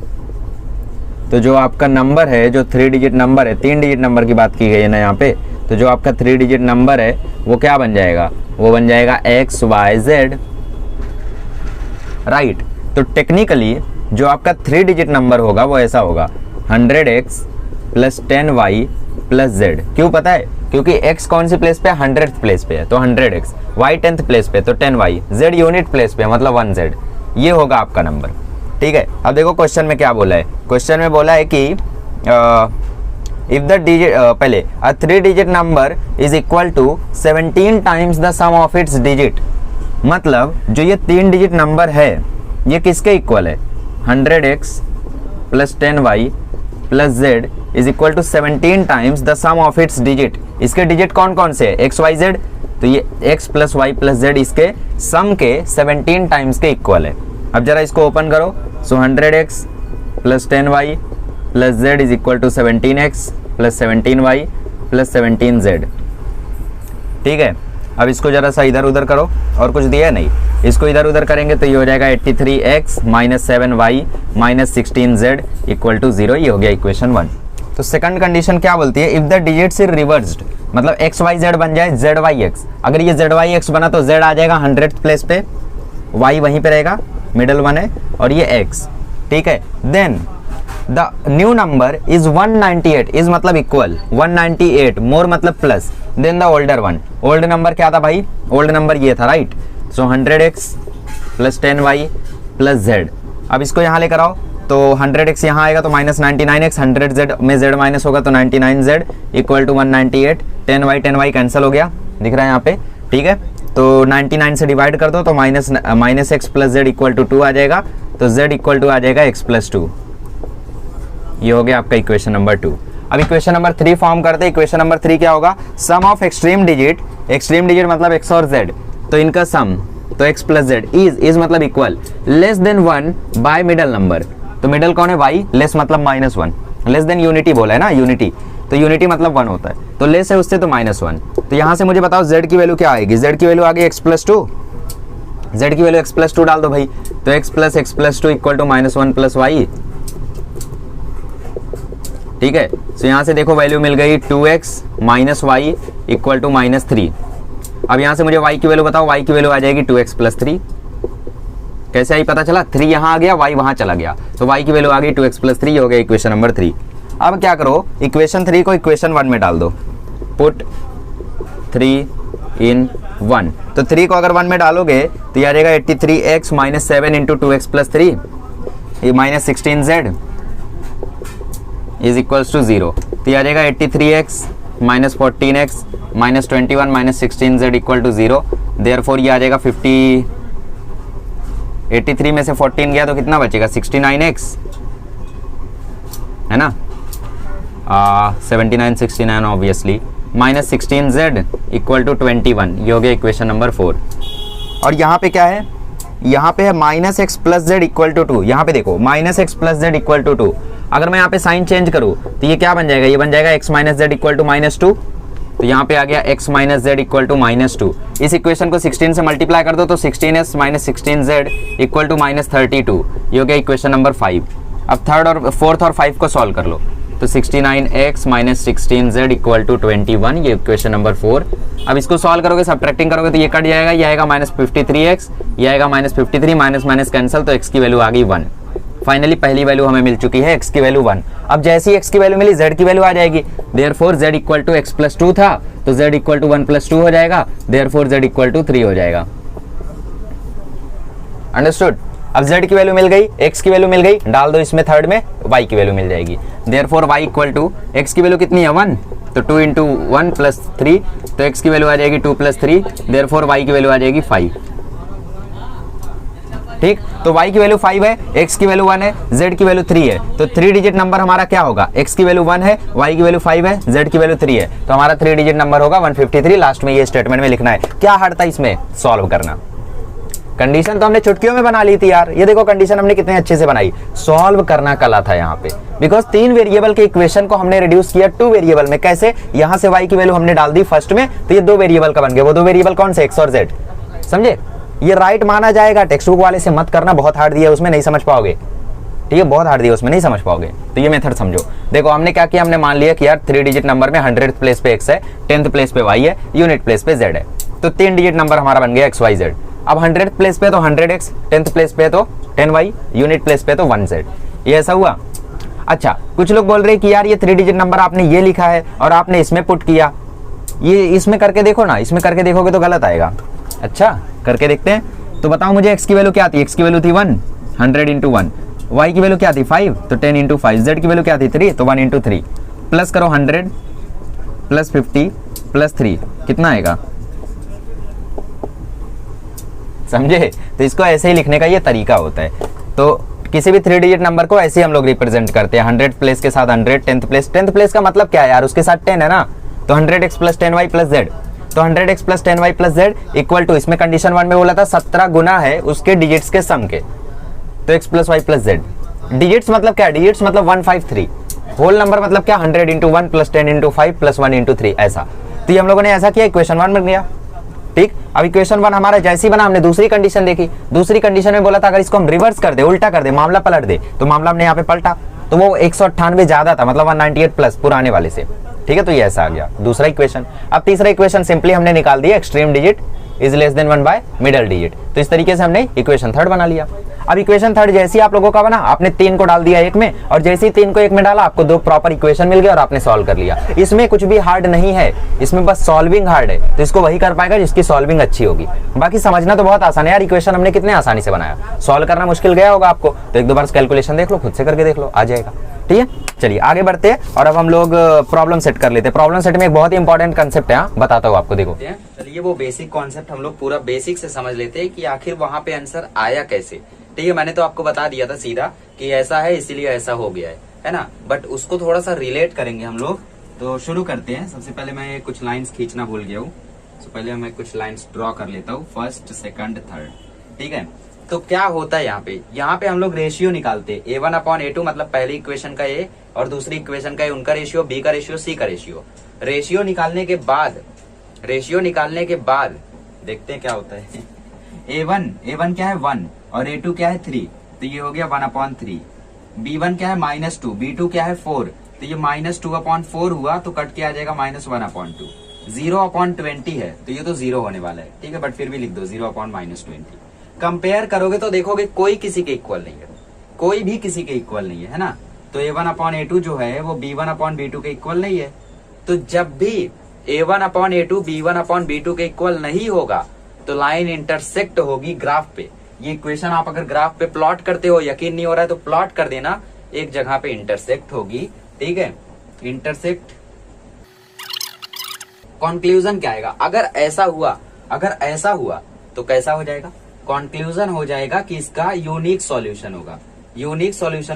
तो जो आपका नंबर है, जो 3 डिजिट नंबर है, 3 डिजिट नंबर की बात की गई है ना यहाँ पे, तो जो आपका 3 डिजिट नंबर है वो क्या बन जाएगा, वो बन जाएगा XYZ, राइट। तो टेक्निकली जो आपका 3 डिजिट नंबर होगा वो ऐसा होगा 100x plus 10y plus z। क्यों पता है, क्योंकि x कौन सी प्लेस पे है, 100th प्लेस पे है तो 100x, y 10th प्लेस पे तो 10y, z यूनिट प्लेस पे मतलब 1z। ये होगा आपका नंबर। ठीक है, अब देखो क्वेश्चन में क्या बोला है। क्वेश्चन में बोला है कि इफ द डिजिट पहले a 3 digit number is equal to 17 times the sum of its digit, मतलब जो ये 3 डिजिट नंबर है ये किसके इक्वल है, 100x plus 10y plus z is equal to 17 times the sum of its digit. इसके डिजिट कौन कौन से है, XYZ, तो ये x plus y plus z इसके सम के 17 टाइम्स के इक्वल है। अब जरा इसको ओपन करो, so 100x plus 10y plus z is equal to 17x plus 17y plus 17z। ठीक है, अब इसको जरा सा इधर उधर करो, और कुछ दिया है नहीं, इसको इधर उधर करेंगे तो ये हो जाएगा 83x minus 7y minus 16z equal to 0। ये हो गया इक्वेशन 1। तो सेकंड कंडीशन क्या बोलती है, if the digits is reversed, मतलब XYZ बन जाए ZYX। अगर ये ZYX बना तो Z आ जाएगा 100th प्लेस पे, Y वहीं पे रहेगा, मिडल वन है, और ये X। ठीक है, then the new number is 198, is मतलब इक्वल 198, मोर मतलब plus, than the older one. Old number क्या था भाई, ओल्ड नंबर ये था, right. So 100x plus 10y plus z। अब इसको यहाँ लेकर आओ तो 100x यहाँ आएगा तो माइनस 99x, 100z में z माइनस होगा तो 99z equal to 198, 10y cancel हो गया, दिख रहा है यहाँ पे। ठीक है, तो 99 से डिवाइड कर दो तो minus x plus z equal to 2 आ जाएगा, तो z इक्वल टू आ जाएगा x प्लस 2। ये हो गया आपका इक्वेशन नंबर 2। अब इक्वेशन नंबर 3 फॉर्म करते हैं। इक्वेशन नंबर 3 क्या होगा, सम ऑफ एक्सट्रीम डिजिट मतलब x और z, तो इनका सम तो x प्लस z इज मतलब equal less than 1 by middle number. तो मिडल कौन है, y, लेस मतलब -1, लेस देन यूनिटी बोला है ना, यूनिटी, तो यूनिटी मतलब 1 होता है, तो लेस है उससे तो -1। तो यहाँ से मुझे बताओ z की वैल्यू क्या आएगी, z की वैल्यू आ गई x प्लस 2, z की वैल्यू x प्लस 2 डाल दो भाई, तो x plus 2 equal to -1 plus y। ठीक है, तो यहाँ से देखो वैल्यू मिल गई 2x minus y equal to -3। अब यहाँ से मुझे y की वैल्यू बताओ, y की वैल्यू आ जाएगी 2x प्लस 3। कैसे आई पता चला, 3 यहाँ आ गया, y वहाँ चला गया, तो y की वैल्यू आ गई 2x प्लस 3। हो गया इक्वेशन नंबर 3। अब क्या करो, इक्वेशन 3 को इक्वेशन 1 में डाल दो, पुट 3 इन 1। तो 3 को अगर 1 में डालोगे तो ये आ जाएगा 83x minus 7 into 2x plus 3, ये minus 16z is equals to 0। तो ये आ जाएगा 83x minus 14x minus 21 minus 16z equal to 0। Therefore ये आ जाएगा 83 में से 14 गया तो कितना बचेगा, 69x है ना, 79 69 obviously, minus 16z equal to 21। ये हो गया इक्वेशन नंबर 4। और यहाँ पे क्या है, यहाँ पे है minus x plus z equal to 2। यहाँ पे देखो minus x plus z equal to 2। अगर मैं यहाँ पे साइन चेंज करूँ तो ये क्या बन जाएगा, ये बन जाएगा x minus z equal to -2। तो यहाँ पे आ गया x minus z equal to -2। इस इक्वेशन को 16 से मल्टीप्लाई कर दो तो 16s minus 16z equal to -32। ये हो गया इक्वेशन नंबर 5। अब थर्ड और फोर्थ और 5 को सॉल्व कर लो तो 69x minus 16z equal to 21। ये इक्वेशन नंबर 4। अब इसको सॉल्व करोगे, सब्ट्रैक्टिंग करोगे तो ये कट जाएगा, ये आएगा -53x, ये आएगा -53, माइनस माइनस कैंसिल, तो x की वैल्यू आ गई 1। फाइनली पहली वैल्यू हमें मिल चुकी है, x की वैल्यू 1। अब जैसी x की वैल्यू मिली z की वैल्यू आ जाएगी। Therefore z equal to x plus 2 था तो z इक्वल टू 1 प्लस 2 हो जाएगा। देयरफॉर z इक्वल टू 3 हो जाएगा। अंडरस्टूड। अब z की वैल्यू मिल गई, x की वैल्यू मिल गई, डाल दो इसमें थर्ड में, y की वैल्यू मिल जाएगी। Therefore y equal to x की वैल्यू कितनी है 1, तो 2 इंटू 1 प्लस 3, तो x की वैल्यू आ जाएगी 2 प्लस 3। देयरफॉर y की वैल्यू आ जाएगी 5। ठीक, तो y की वैल्यू 5 है, x की वैल्यू 1 है, z की वैल्यू 3 है। तो 3 डिजिट नंबर हमारा क्या होगा, x की वैल्यू 1 है, y की वैल्यू 5 है, z की वैल्यू 3 है, तो हमारा 3 डिजिट नंबर होगा 153। लास्ट में ये स्टेटमेंट में लिखना है। क्या हार्ड था इसमें सॉल्व करना, कंडीशन तो हमने चुटकियों में बना ली थी यार। ये देखो कंडीशन हमने कितने अच्छे से बनाई, सॉल्व करना कला था यहाँ पे। बिकॉज 3 वेरिएबल के इक्वेशन को हमने रिड्यूस किया 2 वेरिएबल में। कैसे, यहाँ से y की वैल्यू हमने डाल दी फर्स्ट में, तो ये 2 वेरिएबल का बन गया। वो 2 वेरिएबल कौन से, x और z, समझे। ये राइट माना जाएगा। टेक्स्ट बुक वाले से मत करना, बहुत हार्ड दिया है उसमें, नहीं समझ पाओगे। ठीक है, बहुत हार्ड दिया उसमें, नहीं समझ पाओगे। तो ये मेथड समझो। देखो हमने क्या किया, हमने मान लिया कि यार 3 डिजिट नंबर में 100th प्लेस पे x है, 10th प्लेस पे y है, यूनिट प्लेस पे z है। तो 3 डिजिट नंबर हमारा बन गया xyz। अब 100th प्लेस पे तो 100x, 10th प्लेस पे तो 10y, यूनिट प्लेस पे तो 1z। ये ऐसा हुआ। अच्छा, कुछ लोग बोल रहे हैं कि यार ये 3 डिजिट नंबर आपने ये लिखा है और आपने इसमें पुट किया, ये इसमें करके देखो ना, इसमें करके देखोगे तो गलत आएगा। अच्छा, करके देखते हैं। तो बताओ मुझे x की वैल्यू क्या थी? x की वैल्यू थी 1, 100 इंटू 1। y की वैल्यू क्या थी? 5, तो 10 इंटू 5। z की वैल्यू क्या थी? 3, तो 1 इंटू 3। प्लस करो 100 प्लस 50 प्लस 3, कितना आएगा? समझे? तो इसको ऐसे ही लिखने का ये तरीका होता है। तो किसी भी 3 डिजिट नंबर को ऐसे ही हम लोग रिप्रेजेंट करते हैं। 100 प्लेस के साथ 100, 10th प्लेस का मतलब क्या है यार? उसके साथ 10 है ना, तो 100x plus 10y plus z। तो 100x plus 10y plus z equal to, इसमें कंडीशन 1 में बोला था 17 गुना है उसके डिजिट्स के सम के, तो x plus y plus z। Digits मतलब क्या? डिजिट्स मतलब 153। होल नंबर मतलब क्या? 100 into 1 plus 10 into 5 plus 1 into 3, ऐसा। तो ये हम लोगों ने ऐसा किया, इक्वेशन 1 बन गया। ठीक, अब इक्वेशन 1 हमारा जैसे ही बना, हमने दूसरी कंडीशन देखी। दूसरी कंडीशन में बोला था अगर इसको हम रिवर्स कर दे, उल्टा कर दे, मामला पलट दे, तो मामला हमने यहाँ पे पलटा, तो वो 198 ज्यादा था, मतलब 198 प्लस पुराने वाले से। ठीक है, तो ये ऐसा आ गया दूसरा इक्वेशन। अब तीसरा इक्वेशन सिंपली हमने निकाल दिया, extreme digit is less than 1 by middle digit. तो इस तरीके से हमने इक्वेशन 3 बना लिया। अब इक्वेशन 3 जैसे ही आप लोगों का बना, आपने 3 को डाल दिया 1 में, और जैसे ही 3 को 1 में डाला, आपको 2 प्रॉपर इक्वेशन मिल गया और आपने सॉल्व कर लिया। इसमें कुछ भी हार्ड नहीं है, इसमें बस सॉल्विंग हार्ड है। तो इसको वही कर पाएगा जिसकी सॉल्विंग अच्छी होगी। बाकी समझना तो बहुत आसान है यार। इक्वेशन हमने कितने आसानी से बनाया, सॉल्व करना मुश्किल गया होगा आपको, तो 1-2 बार कैलकुलेशन देख लो, खुद से करके देख लो, आ जाएगा। ठीक है, चलिए आगे बढ़ते हैं और अब हम लोग प्रॉब्लम सेट कर लेते हैं। प्रॉब्लम सेट में एक बहुत ही इंपॉर्टेंट कंसेप्ट है, बताता हूँ आपको। देखो चलिए वो बेसिक कॉन्सेप्ट हम लोग पूरा बेसिक से समझ लेते हैं कि आखिर वहां पे आंसर आया कैसे। ठीक है, मैंने तो आपको बता दिया था सीधा कि ऐसा है इसीलिए ऐसा हो गया है ना, बट उसको थोड़ा सा रिलेट करेंगे हम लोग। तो शुरू करते हैं। सबसे पहले मैं कुछ लाइंस खींचना भूल गया हूँ, तो पहले मैं कुछ लाइंस ड्रॉ कर लेता हूँ, फर्स्ट, सेकंड, थर्ड। ठीक है, तो क्या होता है यहाँ पे हम लोग रेशियो निकालते हैं। A1/A2 मतलब पहली इक्वेशन का A और दूसरी इक्वेशन का A, उनका रेशियो, B का रेशियो, C का रेशियो। रेशियो निकालने के बाद देखते हैं क्या होता है। A1 क्या है? 1 और A2 क्या है? 3, तो ये हो गया 1/3। B1 क्या है? -2, B2 क्या है? 4, तो ये -2/4 हुआ, तो कट के आ जाएगा -1/2। 0/20 है, तो ये तो 0 होने वाला है। ठीक है, बट फिर भी लिख दो 0/-20। कंपेयर करोगे तो देखोगे कोई किसी के इक्वल नहीं है, कोई भी किसी के इक्वल नहीं है ना। तो A1/A2 जो है वो B1/B2 के इक्वल नहीं है। तो जब भी A1/A2 B1/B2 के इक्वल नहीं होगा तो लाइन इंटरसेक्ट होगी ग्राफ पे। ये इक्वेशन आप अगर ग्राफ पे प्लॉट करते हो, यकीन नहीं हो रहा है तो प्लॉट कर देना, एक जगह पे इंटरसेक्ट होगी। ठीक है, इंटरसेक्ट। कंक्लूजन क्या आएगा? अगर ऐसा हुआ तो कैसा हो जाएगा? कंक्लूजन हो जाएगा कि इसका यूनिक सॉल्यूशन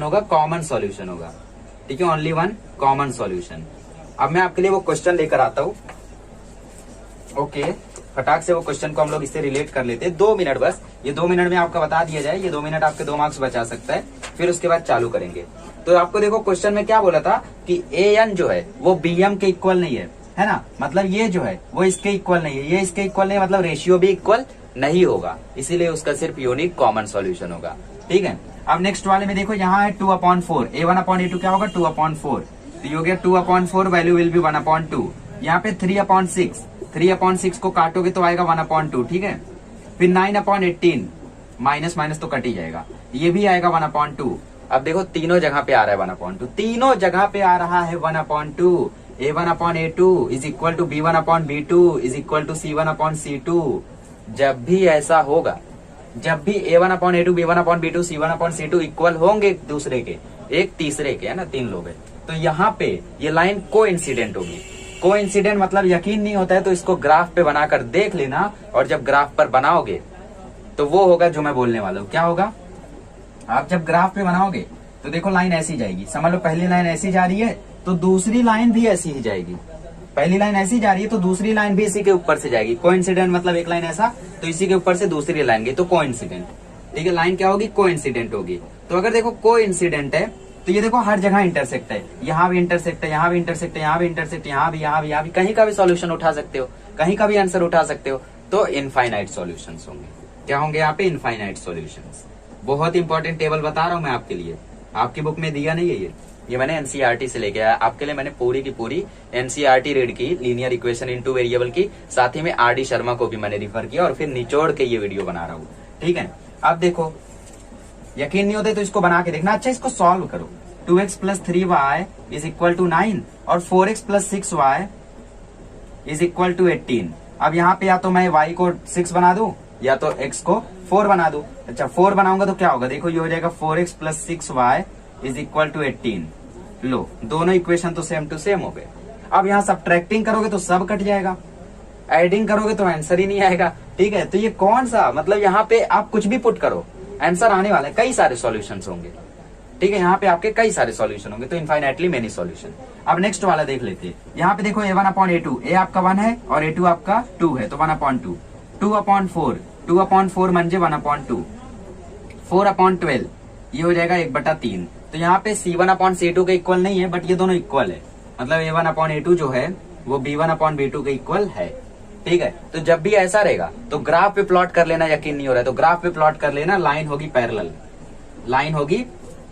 होगा, कॉमन सॉल्यूशन होगा। ठीक है, ओनली वन कॉमन सॉल्यूशन। अब मैं आपके लिए वो क्वेश्चन लेकर आता हूं। ओके, फटाक से वो क्वेश्चन को हम लोग इससे रिलेट कर लेते हैं। 2 मिनट बस, ये 2 मिनट में आपका बता दिया जाए। ये 2 मिनट आपके 2 मार्क्स बचा सकता है, फिर उसके बाद चालू करेंगे। तो आपको देखो क्वेश्चन में क्या बोला था कि AN जो है वो BM के इक्वल नहीं है ना, मतलब ये जो है वो इसके इक्वल नहीं है, ये इसके इक्वल नहीं, मतलब रेशियो भी इक्वल नहीं होगा, इसीलिए उसका सिर्फ यूनिक कॉमन सॉल्यूशन होगा। ठीक है, अब नेक्स्ट वाले में देखो, यहाँ है 2/4। A1/A2 क्या होगा? 2/4, तो ये हो गया 2/4, वैल्यू विल बी 1/2। यहाँ पे 3/6 को काटोगे तो आएगा 1/2। ठीक है, फिर 9/18, माइनस तो कट ही जाएगा, ये भी आएगा 1/2। अब देखो तीनों जगह पे आ रहा है 1/2, तीनों जगह पे आ रहा है 1/2। A1/A2 is equal to B1/B2 is equal to C1/C2। जब भी ऐसा होगा, जब भी A1/A2 B1/B2 C1/C2 इक्वल होंगे एक दूसरे के, एक तीसरे के, है ना, 3 लोग है, तो यहाँ पे ये लाइन कोइंसिडेंट होगी। कोइंसिडेंट मतलब यकीन नहीं होता है तो इसको ग्राफ पे बनाकर देख लेना, और जब ग्राफ पर बनाओगे तो वो होगा जो मैं बोलने वाला हूँ। क्या होगा? आप जब ग्राफ पे बनाओगे तो देखो लाइन ऐसी जाएगी, समझ लो पहली लाइन ऐसी जा रही है तो दूसरी लाइन भी ऐसी ही जाएगी। पहली लाइन ऐसी जा रही है तो दूसरी लाइन भी इसी के ऊपर से जाएगी। कोइंसिडेंट मतलब एक लाइन ऐसा, तो इसी के ऊपर से दूसरी लाइन गई, तो कोइंसिडेंट। ठीक है, लाइन क्या होगी? कोइंसिडेंट होगी। तो अगर देखो कोइंसिडेंट है तो ये देखो हर जगह इंटरसेक्ट है, यहाँ भी इंटरसेक्ट है, यहाँ भी इंटरसेक्ट है, यहाँ भी इंटरसेक्ट, यहाँ भी, कहीं का भी सॉल्यूशन उठा सकते हो, कहीं का भी आंसर उठा सकते हो, तो इनफाइनाइट सॉल्यूशंस होंगे। क्या होंगे यहाँ पे, इनफाइनाइट सॉल्यूशंस। बहुत इंपॉर्टेंट टेबल बता रहा हूं मैं आपके लिए, आपकी बुक में दिया नहीं है ये मैंने एनसीईआरटी से लेके आया आपके लिए। मैंने पूरी की पूरी एनसीईआरटी रीड की, linear equation in two variable की, साथ ही में आरडी शर्मा को भी मैंने रिफर किया और फिर निचोड़ के ये वीडियो बना रहा हूँ। ठीक है, अब देखो यकीन नहीं होते तो इसको बना के देखना। अच्छा इसको सॉल्व करो। 2x plus 3y is equal to 9 और 4x plus 6y is equal to 18। अब यहाँ पे या तो मैं y को 6 बना दूं या तो x को 4 बना दूं। अच्छा 4 बनाऊंगा तो क्या होगा, देखो ये हो जाएगा 4x plus 6y is equal to 18। लो दोनों इक्वेशन तो सेम टू सेम हो गए। अब यहाँ सब्ट्रैक्टिंग करोगे तो सब कट जाएगा, एडिंग करोगे तो आंसर ही नहीं आएगा। ठीक है, तो ये कौन सा, मतलब यहाँ पे आप कुछ भी पुट करो आंसर आने वाला है, कई सारे सॉल्यूशंस होंगे। ठीक है, यहाँ पे आपके कई सारे सॉल्यूशन होंगे, तो इनफाइनाइटली मेनी सॉल्यूशन। अब नेक्स्ट वाला देख लेते हैं। यहाँ पे देखो a1/a2, a आपका 1 है और a2 आपका 2 है, तो 1/2, 2/4, 2/4 म्हणजे 1/2, 4/12 ये हो जाएगा 1/3। तो यहाँ पे c1/c2 के इक्वल नहीं है, बट ये दोनों इक्वल है, मतलब a1/a2 जो है वो b1/b2 के इक्वल है। ठीक है, तो जब भी ऐसा रहेगा तो ग्राफ पे प्लॉट कर लेना, यकीन नहीं हो रहा है तो ग्राफ पे प्लॉट कर लेना, लाइन होगी पैरेलल, लाइन होगी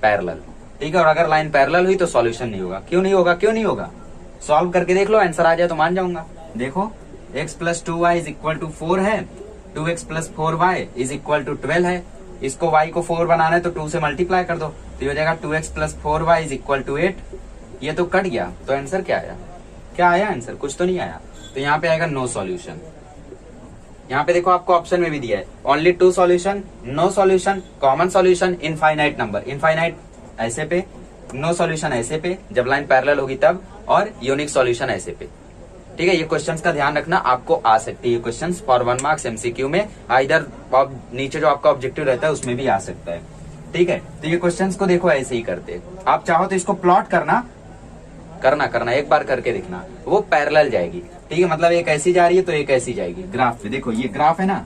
पैरेलल। ठीक है, और अगर लाइन पैरेलल हुई तो सॉल्यूशन नहीं होगा। क्यों नहीं होगा, क्यों नहीं होगा, सॉल्व करके देख लो, आंसर आ जाए तो मान जाऊंगा। देखो x plus 2y is equal to 4 है, 2x plus 4y is equal to 12 है। इसको y को 4 बनाना है तो 2 से मल्टीप्लाई कर दो, तो ये हो जाएगा 2x plus 4y is equal to 8। ये तो कट गया, तो आंसर क्या आया, क्या आया आंसर, कुछ तो नहीं आया, तो यहाँ पे आएगा नो सॉल्यूशन। यहाँ पे देखो आपको ऑप्शन में भी दिया है only 2 solution, no solution, common solution, infinite number. Infinite ऐसे पे, नो सॉल्यूशन ऐसे पे जब लाइन पैरेलल होगी तब, और यूनिक सॉल्यूशन ऐसे पे। ठीक है, ये क्वेश्चंस का ध्यान रखना, आपको आ सकती है ये क्वेश्चंस फॉर 1 मार्क्स एमसीक्यू में, इधर नीचे जो आपका ऑब्जेक्टिव रहता है उसमें भी आ सकता है। ठीक है, तो ये क्वेश्चंस को देखो ऐसे ही करते, आप चाहो तो इसको प्लॉट करना एक बार करके देखना, वो पैरेलल जाएगी। ठीक है, मतलब एक ऐसी जा रही है तो एक ऐसी जाएगी। ग्राफ पे देखो, ये ग्राफ है ना,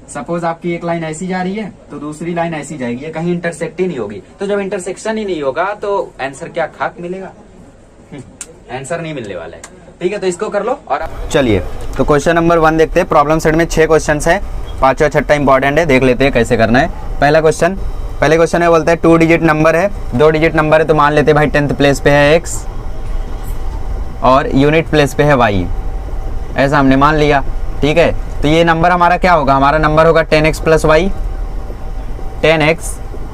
सपोज आपकी एक लाइन ऐसी जा रही है तो दूसरी लाइन ऐसी जाएगी, ये कहीं इंटरसेक्ट ही नहीं होगी। तो जब इंटरसेक्शन ही नहीं होगा तो आंसर क्या खाक मिलेगा, आंसर नहीं मिलने वाला है। ठीक है, तो इसको कर लो। और चलिए तो क्वेश्चन नंबर 1 देखते हैं। प्रॉब्लम सेट में 6 क्वेश्चन है, 5वां 6वां इंपॉर्टेंट है, देख लेते हैं कैसे करना है। पहले क्वेश्चन में बोलता है 2 डिजिट नंबर है, 2 डिजिट नंबर है तो मान लेते हैं भाई 10th प्लेस पे है x और यूनिट प्लेस पे है y, ऐसा हमने मान लिया। ठीक है, तो ये नंबर हमारा क्या होगा, हमारा नंबर होगा 10x plus Y, 10x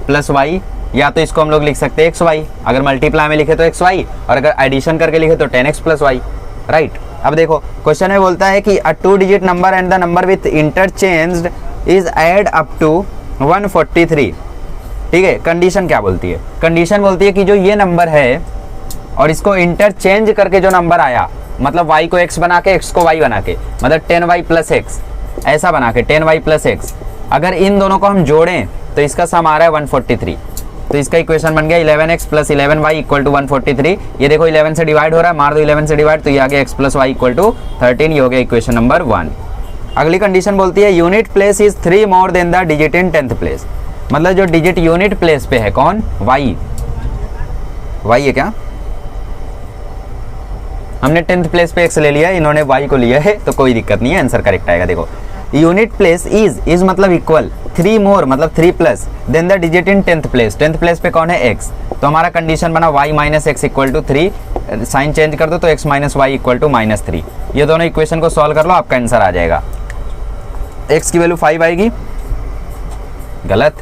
plus Y, या तो इसको हम लोग लिख सकते हैं xy, अगर मल्टीप्लाई में लिखे तो xy, और अगर एडिशन करके लिखे तो 10x प्लस वाई। राइट, अब देखो क्वेश्चन में बोलता है कि a 2 digit number and the number with interchanged is add up to 143। ठीक है, कंडीशन क्या बोलती है, कंडीशन बोलती है कि जो ये नंबर है और इसको इंटरचेंज करके जो नंबर आया, मतलब y को x बना के x को y बना के, मतलब 10y प्लस x ऐसा बना के 10y प्लस x, अगर इन दोनों को हम जोड़ें तो इसका सम आ रहा है 143। तो इसका इक्वेशन बन गया 11x plus 11y equal to 143। ये देखो 11 से डिवाइड हो रहा है, मार दो 11 से डिवाइड, तो ये आ गया x plus y equal to 13। ये हो गया इक्वेशन नंबर 1। अगली कंडीशन बोलती है unit place is 3 more than the digit in 10th place, मतलब जो डिजिट यूनिट प्लेस पे है कौन, y है क्या, हमने 10th प्लेस पे x ले लिया, इन्होंने y को लिया है, तो कोई दिक्कत नहीं है, आंसर करेक्ट आएगा। देखो यूनिट प्लेस इज मतलब इक्वल, 3 मोर मतलब 3 plus than the digit in 10th place, 10th place पे कौन है x, तो हमारा कंडीशन बना y minus x equal to 3, sign change कर दो तो x minus y equal to -3। ये दोनों इक्वेशन को सॉल्व कर लो, आपका आंसर आ जाएगा। x की वैल्यू 5 आएगी, गलत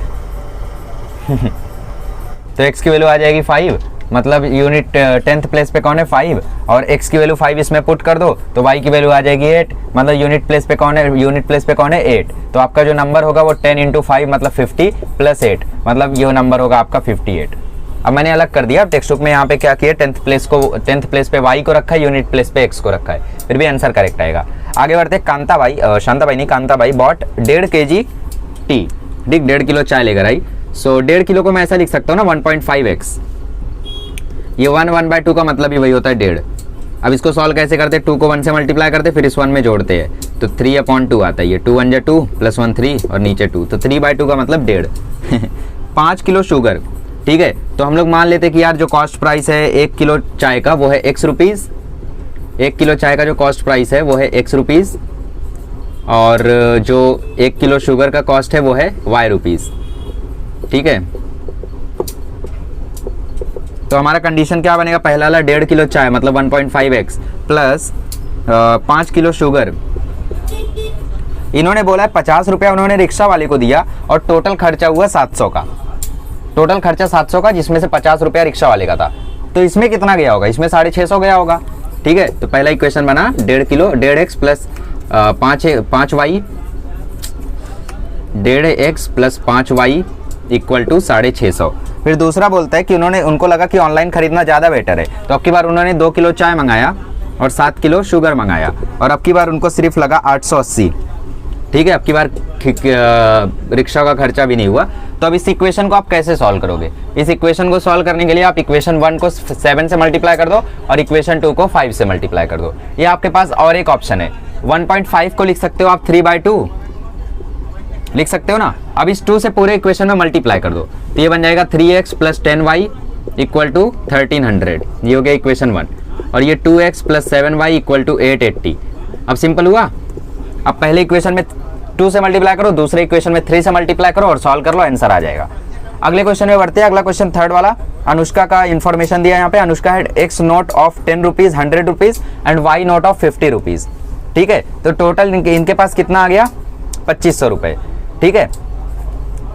तो x की वैल्यू आ जाएगी 5, मतलब यूनिट 10th प्लेस पे कौन है 5, और x की वैल्यू 5 इसमें पुट कर दो तो y की वैल्यू आ जाएगी 8, मतलब यूनिट प्लेस पे कौन है 8, तो आपका जो नंबर होगा वो 10 × 5 मतलब 50 प्लस 8, मतलब ये नंबर होगा आपका 58। अब मैंने अलग कर दिया, टेक्स्ट बुक में यहाँ पे क्या किया, 10th प्लेस पे y को रखा है, यूनिट प्लेस पे x को रखा है, फिर भी आंसर करेक्ट आएगा। आगे बढ़ते, कांता भाई बॉट 1.5 kg टी, ठीक 1.5 किलो चाय लेकर आई। सो 1.5 किलो को मैं ऐसा लिख सकता हूँ ना 1.5x, ये 1/2 का मतलब ही वही होता है 1.5। अब इसको सॉल्व कैसे करते हैं, 2 को 1 से मल्टीप्लाई करते फिर इस 1 में जोड़ते हैं तो 3/2 आता है, ये 2 1 2 प्लस 1 3 और नीचे 2, तो 3/2 का मतलब 1.5 5 किलो शुगर। ठीक है, तो हम लोग मान लेते कि यार जो कॉस्ट प्राइस है 1 किलो चाय का वो है x रुपीज़, 1 किलो चाय का जो कॉस्ट प्राइस है वो है x रुपीज़, और जो 1 किलो शुगर का कॉस्ट है वो है y रुपीज़। ठीक है, तो हमारा कंडीशन क्या बनेगा, पहला वाला 1.5 किलो चाय मतलब 1.5x प्लस 5 किलो शुगर। इन्होंने बोला है 50 रुपया उन्होंने रिक्शा वाले को दिया और टोटल खर्चा हुआ 700 का, टोटल खर्चा 700 का, जिसमें से 50 रुपया रिक्शा वाले का था। तो इसमें कितना गया होगा, इसमें 650 गया होगा। ठीक है, तो पहला इक्वेशन बना 1.5 kilo 1.5x plus 5y 1.5x plus 5y equal to 650। फिर दूसरा बोलता है कि उनको लगा कि ऑनलाइन खरीदना ज़्यादा बेटर है, तो अब की बार उन्होंने 2 किलो चाय मंगाया और 7 किलो शुगर मंगाया और अब की बार उनको सिर्फ लगा 880। ठीक है, अब की बार रिक्शा का खर्चा भी नहीं हुआ। तो अब इस इक्वेशन को आप कैसे सॉल्व करोगे, इस इक्वेशन को सॉल्व करने के लिए आप इक्वेशन 1 को 7 से मल्टीप्लाई कर दो और इक्वेशन 2 को 5 से मल्टीप्लाई कर दो। ये आपके पास और एक ऑप्शन है, 1.5 को लिख सकते हो आप 3/2 लिख सकते हो ना। अब इस 2 से पूरे इक्वेशन में मल्टीप्लाई कर दो, तो ये बन जाएगा 3x plus 10y equal to 1300, ये हो गया इक्वेशन 1। और ये 2x plus 7y equal to 880। अब सिंपल हुआ। अब पहले इक्वेशन में 2 से मल्टीप्लाई करो, दूसरे इक्वेशन में 3 से मल्टीप्लाई करो और सॉल्व कर लो, आंसर आ जाएगा। अगले क्वेश्चन में बढ़ते हैं। अगला क्वेश्चन थर्ड वाला, अनुष्का का इन्फॉर्मेशन दिया यहाँ पे। Anushka had x note of 10 rupees 100 rupees and y note of 50 rupees. ठीक है, तो टोटल इनके पास कितना आ गया, 2500 रुपये। ठीक है,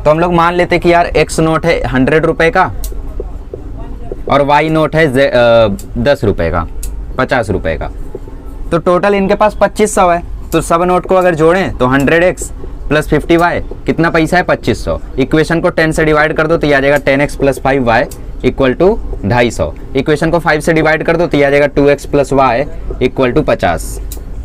तो हम लोग मान लेते कि यार x नोट है 100 रुपये का और y नोट है 10 रुपये का, 50 रुपये का, तो टोटल इनके पास 2500 है। तो सब नोट को अगर जोड़ें तो 100x प्लस 50y कितना पैसा है, 2500। इक्वेशन को 10 से डिवाइड कर दो तो ये आ जाएगा 10x plus 5y equal to 250। Equation को 5 से डिवाइड कर दो तो ये आ जाएगा 2x plus y equal to 50,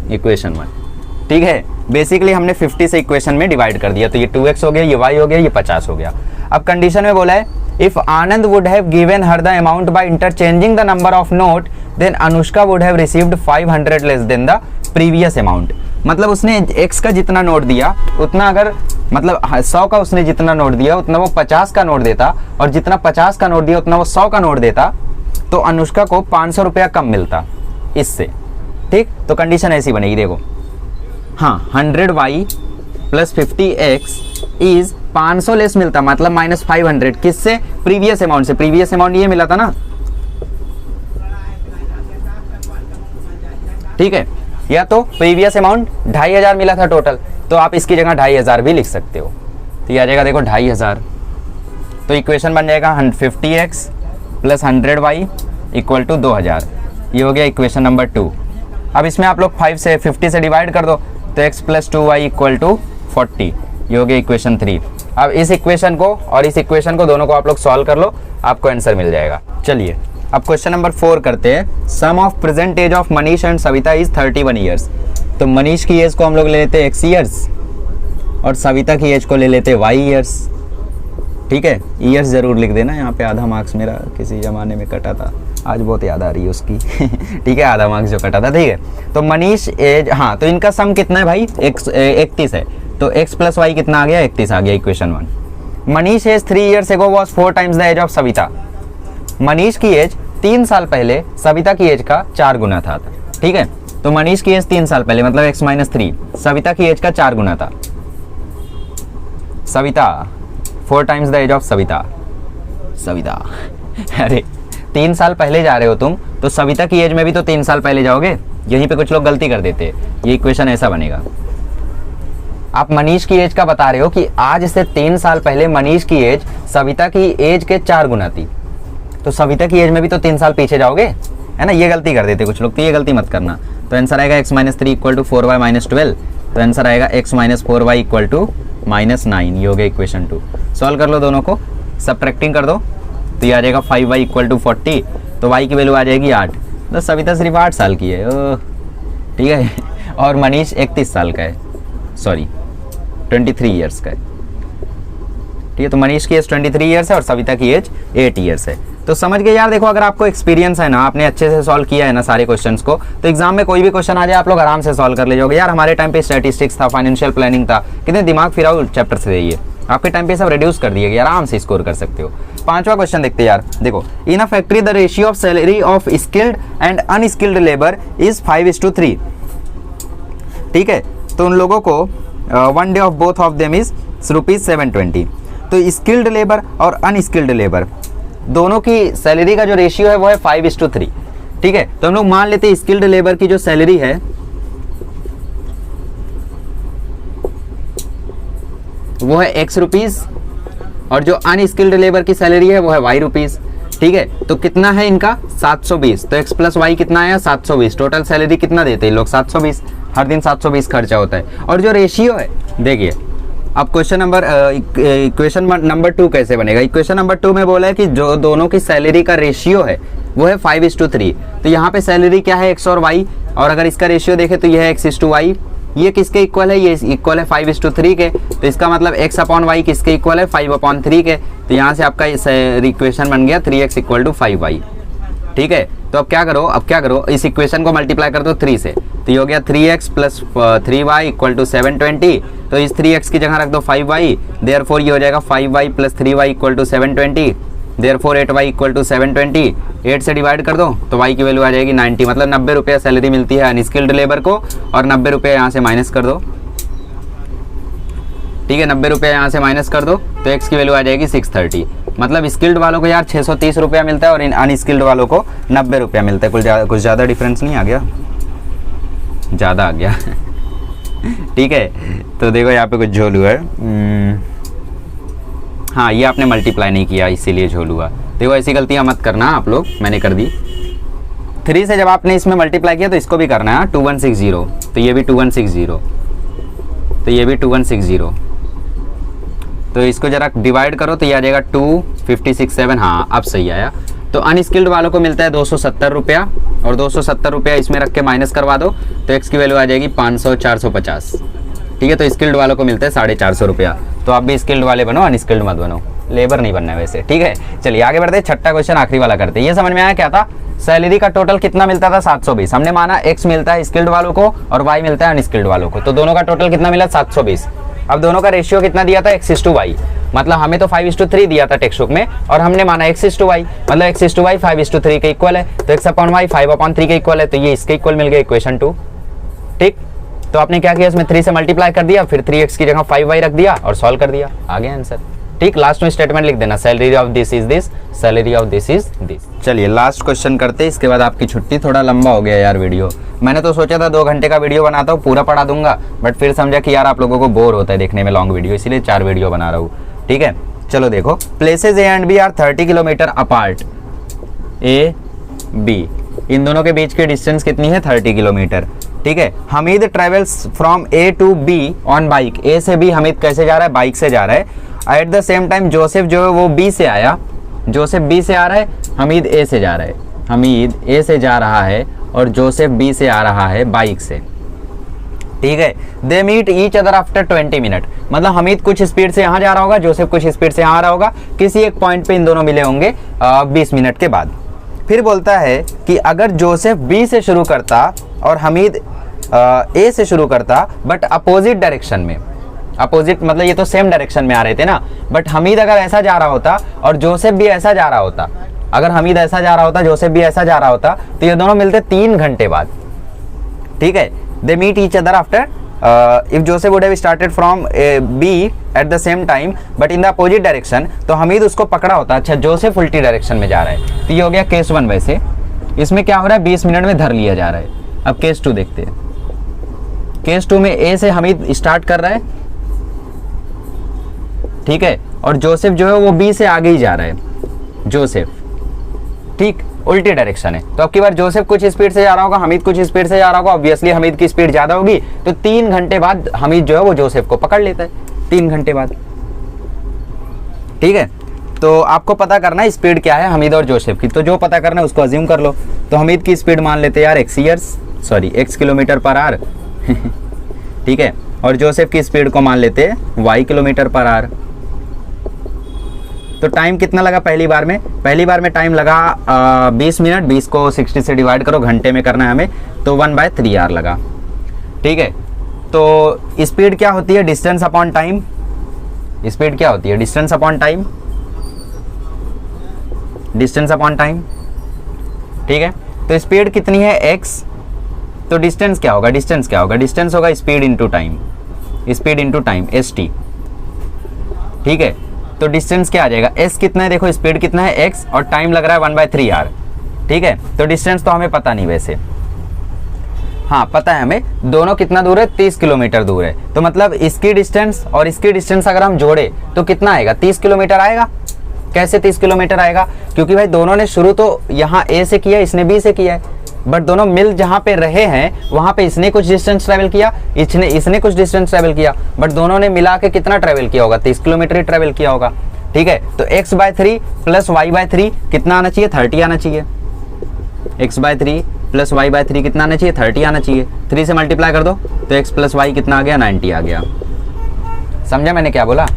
equation 1। ठीक है, बेसिकली हमने 50 से इक्वेशन में डिवाइड कर दिया, तो ये 2x हो गया, ये y हो गया, ये 50 हो गया। अब कंडीशन में बोला है if Anand would have given her the amount by interchanging the number of note then Anushka would have received 500 less than the previous amount. मतलब उसने x का जितना नोट दिया उतना, अगर मतलब 100 का उसने जितना नोट दिया उतना वो 50 का नोट देता, और जितना 50 का नोट दिया उतना वो 100 का नोट देता, तो अनुष्का को 500 रुपया कम मिलता इससे। ठीक, तो कंडीशन ऐसी बनेगी, देखो हाँ 100y plus 50x is 500 less मिलता, मतलब माइनस 500 किससे, प्रीवियस अमाउंट से। प्रीवियस अमाउंट ये मिला था ना, ठीक है, या तो प्रीवियस अमाउंट 2500 मिला था टोटल, तो आप इसकी जगह 2500 भी लिख सकते हो, तो ये आ जाएगा देखो 2500। तो इक्वेशन बन जाएगा 50x plus 100y equal to 2000, ये हो गया इक्वेशन नंबर 2। अब इसमें आप लोग 5 से 50 से डिवाइड कर दो तो x plus 2y equal to 40, ये हो गया इक्वेशन 3। अब इस इक्वेशन को और इस इक्वेशन को दोनों को आप लोग सॉल्व कर लो, आपको आंसर मिल जाएगा। चलिए अब क्वेश्चन नंबर 4 करते हैं। Sum of present age of Manish and Savita is 31 years. तो मनीष की एज को हम लोग ले लेते हैं x ईयर्स और सविता की एज को ले लेते हैं y ईयर्स। ठीक है, ईयर्स जरूर लिख देना यहाँ पे, आधा मार्क्स मेरा किसी जमाने में कटा था, आज बहुत याद आ रही है उसकी। ठीक है, आधा मार्क्स जो कटा था। ठीक है, तो मनीष एज, हाँ तो इनका सम कितना है भाई, 31 है, तो x प्लस वाई कितना आ गया, 31 आ गया equation 1। Manish age 3 years ago was 4 times the age of Savita. Manish की एज 3 साल पहले सविता की एज का 4 गुना था। ठीक है, तो मनीष की एज 3 साल पहले मतलब x माइनस 3 सविता की एज का 4 गुना था। Savita 4 times the age of Savita. अरे 3 साल पहले जा रहे हो तुम, तो सविता की एज में भी तो 3 साल पहले जाओगे, यहीं पे कुछ लोग गलती कर देते हैं। ये इक्वेशन ऐसा बनेगा, आप मनीष की एज का बता रहे हो कि आज से 3 साल पहले मनीष की एज सविता की एज के 4 गुना थी, तो सविता की एज में भी तो 3 साल पीछे जाओगे, है ना। ये गलती कर देते कुछ लोग, तो ये गलती मत करना। तो आंसर आएगा x minus 3 equal to 4y minus 12, तो आंसर आएगा x minus 4y equal to minus 9, ये हो गया इक्वेशन 2। सॉल्व कर लो दोनों को, सब्ट्रैक्टिंग कर दो, तो ये आ जाएगा 5y इक्वल टू 40, तो y की वैल्यू आ जाएगी 8। तो सविता सिर्फ 8 साल की है, ओह ठीक है, और मनीष 31 साल का है, सॉरी 23 ईयर्स का है। ठीक है, तो मनीष की एज 23 ईयर्स है और सविता की एज 8 ईयर्स है। तो समझ गए यार। देखो अगर आपको एक्सपीरियंस है ना, आपने अच्छे से सॉल्व किया है ना सारे क्वेश्चंस को, तो एग्जाम में कोई भी क्वेश्चन आ जाए आप लोग आराम से सॉल्व कर ले जाओगे। यार हमारे टाइम पे स्टैटिस्टिक्स था, फाइनेंशियल प्लानिंग था, कितने दिमाग फिराओ चैप्टर से ये आपके टाइम पे सब रिड्यूस कर दिए गए, आराम से स्कोर कर सकते हो। 5वां क्वेश्चन देखते हैं यार। देखो, in a factory the ratio of salary of skilled and unskilled labour is 5:3। ठीक है, तो उन लोगों को 1 day of both of them is ₹720। तो स्किल्ड लेबर और अनस्किल्ड लेबर दोनों की सैलरी का जो रेशियो है वो है 5:3। ठीक है, तो हम लोग मान लेते हैं स्किल्ड लेबर की जो सैलरी है वो है X रुपीस और जो अनस्किल्ड लेबर की सैलरी है वो है Y रुपीस। ठीक है, तो कितना है इनका 720, तो X प्लस Y कितना आया 720। टोटल सैलरी कितना देते हैं लोग 720, हर दिन 720 खर्चा होता है। और जो रेशियो है देखिए, अब इक्वेशन नंबर 2 कैसे बनेगा। इक्वेशन नंबर 2 में बोला है कि जो दोनों की सैलरी का रेशियो है वो है 5:3। तो यहाँ पे सैलरी क्या है X और Y, और अगर इसका रेशियो देखें तो ये है X:Y। ये किसके इक्वल है, ये इक्वल है 5:3 के। तो इसका मतलब X अपॉन Y किसके इक्वल है 5/3 के। तो यहाँ से आपका इक्वेशन बन गया 3X = 5Y। ठीक है, तो अब क्या करो इस इक्वेशन को मल्टीप्लाई कर दो 3 से, तो ये हो गया 3X + 3Y = 720। तो इस 3X की जगह रख दो 5Y, देयरफॉर ये हो जाएगा 5Y + 3Y = 720, देयरफॉर 8Y = 720। 8 से डिवाइड कर दो तो Y की वैल्यू आ जाएगी 90। मतलब 90 रुपये सैलरी मिलती है अनस्किल्ड लेबर को, और 90 रुपये यहाँ से माइनस कर दो। ठीक है, 90 रुपये यहाँ से माइनस कर दो तो X की वैल्यू आ जाएगी 630। मतलब स्किल्ड वालों को यार 630 रुपया मिलता है और अनस्किल्ड वालों को 90 रुपया मिलता है। कुछ ज़्यादा डिफरेंस नहीं आ गया, ज़्यादा आ गया। ठीक है, तो देखो यहाँ पे कुछ झोल हुआ है। हाँ, ये आपने मल्टीप्लाई नहीं किया इसीलिए झोल हुआ। देखो ऐसी गलतियाँ मत करना आप लोग, मैंने कर दी। 3 से जब आपने इसमें मल्टीप्लाई किया तो इसको भी करना है 2160, तो ये भी 2160, तो ये भी 2160। तो इसको जरा डिवाइड करो तो ये आ जाएगा 2567। हाँ, अब सही आया। तो अनस्किल्ड वालों को मिलता है 270 रुपया, और 270 रुपया इसमें रख के माइनस करवा दो तो X की वैल्यू आ जाएगी 500 450। ठीक है, तो स्किल्ड वालों को मिलता है 450 रुपया। तो आप भी स्किल्ड वाले बनो, अनस्किल्ड मत बनो, लेबर नहीं बनना है वैसे। ठीक है, चलिए आगे बढ़ते हैं। छठा क्वेश्चन आखिरी वाला करते हैं। ये समझ में आया क्या था, सैलरी का टोटल कितना मिलता था 720। हमने माना X मिलता है स्किल्ड वालों को और Y मिलता है अनस्किल्ड वालों को, तो दोनों का टोटल कितना मिला 720। अब दोनों का रेशियो कितना दिया था X:Y, मतलब हमें तो 5:3 दिया था टेक्स्ट बुक में, और हमने माना X:Y, मतलब X:Y 5:3 के इक्वल है, तो X अपॉन Y 5/3 के इक्वल है, तो ये इसके इक्वल मिल गया इक्वेशन 2। ठीक, तो आपने क्या किया, इसमें 3 से मल्टीप्लाई कर दिया, फिर 3X की जगह 5Y रख दिया और सॉल्व कर दिया, आ गया आंसर। ठीक, लास्ट में स्टेटमेंट लिख देना, salary of this is this, salary of this is this. चलिए लास्ट क्वेश्चन करते हैं, इसके बाद आपकी छुट्टी। थोड़ा लंबा हो गया यार वीडियो, मैंने तो सोचा था 2 घंटे का वीडियो बनाता हूँ, पूरा पढ़ा दूंगा, बट फिर समझा कि यार आप लोगों को बोर होता है देखने में लॉन्ग वीडियो, इसीलिए 4 वीडियो बना रहा हूँ। ठीक है, चलो देखो, places A and B are 30 kilometre apart. A B, इन दोनों के बीच की डिस्टेंस कितनी है 30 किलोमीटर। ठीक है, Hamid travels from A to B on bike. A से B हमीद कैसे जा रहा है, बाइक से जा रहा है। At the same time Joseph जो है वो B से आया, जोसेफ B से आ रहा है, हमीद A से जा रहा है। हमीद A से जा रहा है और जोसेफ B से आ रहा है बाइक से। ठीक है, they meet each other after 20 minute, मतलब हमीद कुछ स्पीड से यहाँ जा रहा होगा, जोसेफ कुछ स्पीड से यहाँ आ रहा होगा, किसी एक पॉइंट पे इन दोनों मिले होंगे 20 मिनट के बाद। फिर बोलता है कि अगर जोसेफ B से शुरू करता और हमीद A से शुरू करता बट अपोजिट डायरेक्शन में, अपोजिट मतलब ये तो सेम डायरेक्शन में आ रहे थे ना, बट हमीद अगर ऐसा जा रहा होता और जोसेफ भी ऐसा जा रहा होता, अगर हमीद ऐसा जा रहा होता जोसेफ भी ऐसा जा रहा होता, तो ये दोनों मिलते 3 घंटे बाद। ठीक है, they meet each other after if Joseph would have started from B at the same time but in the opposite direction, तो हमीद उसको पकड़ा होता। अच्छा, जोसेफ उल्टी डायरेक्शन में जा रहा है, तो ये हो गया केस 1। वैसे इसमें क्या हो रहा है, 20 मिनट में धर लिया जा रहा है। अब केस 2 देखते हैं। केस 2 में A से हमीद स्टार्ट कर रहा है, ठीक है, और जोसेफ जो है वो B से आगे ही जा रहा है, जोसेफ। ठीक, उल्टी डायरेक्शन है, तो अब की बार जोसेफ कुछ स्पीड से जा रहा होगा, हमीद कुछ स्पीड से जा रहा होगा, ऑब्वियसली हमीद की स्पीड ज्यादा होगी, तो 3 घंटे बाद हमीद जो है वो जोसेफ को पकड़ लेता है, 3 घंटे बाद। ठीक है, तो आपको पता करना है स्पीड क्या है हमीद और जोसेफ की, तो जो पता करना है उसको अज्यूम कर लो। तो हमीद की स्पीड मान लेते हैं यार x किलोमीटर पर आवर। ठीक है, और जोसेफ की स्पीड को मान लेते हैं y किलोमीटर पर आवर। तो टाइम कितना लगा पहली बार में, पहली बार में टाइम लगा 20 मिनट, 20 को 60 से डिवाइड करो, घंटे में करना है हमें, तो 1/3 आवर लगा। ठीक है, तो स्पीड क्या होती है, डिस्टेंस अपॉन टाइम। स्पीड क्या होती है, distance upon time, distance upon time. ठीक है, तो स्पीड कितनी है x, तो डिस्टेंस क्या होगा, डिस्टेंस क्या होगा, डिस्टेंस होगा speed into time, speed into time st। ठीक है, तो डिस्टेंस क्या आ जाएगा, s कितना है, देखो स्पीड कितना है x और टाइम लग रहा है 1/3r। ठीक है, तो डिस्टेंस तो हमें पता नहीं वैसे, हाँ पता है हमें, दोनों कितना दूर है, 30 किलोमीटर दूर है। तो मतलब इसकी डिस्टेंस और इसकी डिस्टेंस अगर हम जोड़े तो कितना आएगा, 30 किलोमीटर आएगा। कैसे 30 किलोमीटर आएगा, क्योंकि भाई दोनों ने शुरू तो यहाँ A से किया, इसने B से किया है, बट दोनों मिल जहाँ पे रहे हैं वहाँ पे इसने कुछ डिस्टेंस ट्रेवल किया, इसने कुछ डिस्टेंस ट्रेवल किया, बट दोनों ने मिला के कितना ट्रेवल किया होगा, 30 किलोमीटर ही ट्रेवल किया होगा। ठीक है, तो x/3 प्लस y/3 कितना आना चाहिए, 30 आना चाहिए। x/3 प्लस y/3 कितना आना चाहिए, 30 आना चाहिए। 3 से मल्टीप्लाई कर दो तो x प्लस वाई कितना आ गया, 90 आ गया। समझा मैंने क्या बोला।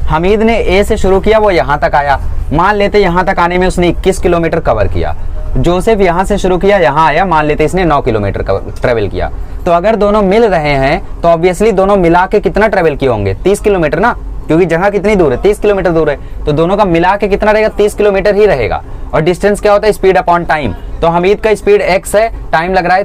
हमीद ने A से शुरू किया, वो यहाँ तक आया, मान लेते यहाँ तक आने में उसने 21 किलोमीटर कवर किया। जोसेफ यहाँ से शुरू किया, यहाँ आया, मान लेते इसने 9 किलोमीटर ट्रेवल किया। तो अगर दोनों मिल रहे हैं तो ऑब्वियसली दोनों मिला के कितना ट्रेवल किए होंगे, 30 किलोमीटर ना, क्योंकि जगह कितनी दूर है, 30 किलोमीटर दूर है, तो दोनों का मिला के कितना रहेगा, 30 किलोमीटर ही रहेगा। और डिस्टेंस क्या होता है, स्पीड अपॉन टाइम। तो हमीद का स्पीड x है, टाइम लग रहा है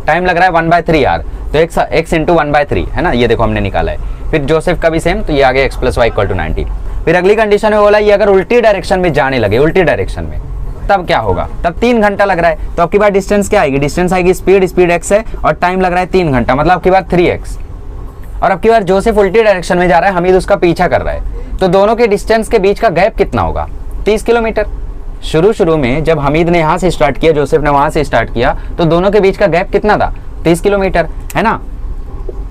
टाइम लग रहा है 1/3r, तो x इंटू 1/3 है ना, ये देखो हमने निकाला है। फिर जोसेफ का भी सेम, तो ये आ गया x plus y equal to 90। फिर अगली कंडीशन में बोला ये अगर उल्टी डायरेक्शन में जाने लगे, उल्टी डायरेक्शन में, तब क्या होगा, तब 3 घंटा लग रहा है। तो अब की बार डिस्टेंस क्या आएगी, डिस्टेंस आएगी स्पीड x है और टाइम लग रहा है 3 घंटा, मतलब अब की बार 3x। और अब की बार जोसेफ उल्टी डायरेक्शन में जा रहा है, हमीद उसका पीछा कर रहा है, तो दोनों के डिस्टेंस के बीच का गैप कितना होगा, 30 किलोमीटर। शुरू में जब हमीद ने यहाँ से स्टार्ट किया, जोसेफ ने वहां से स्टार्ट किया, तो दोनों के बीच का गैप कितना था, 30 किलोमीटर है ना।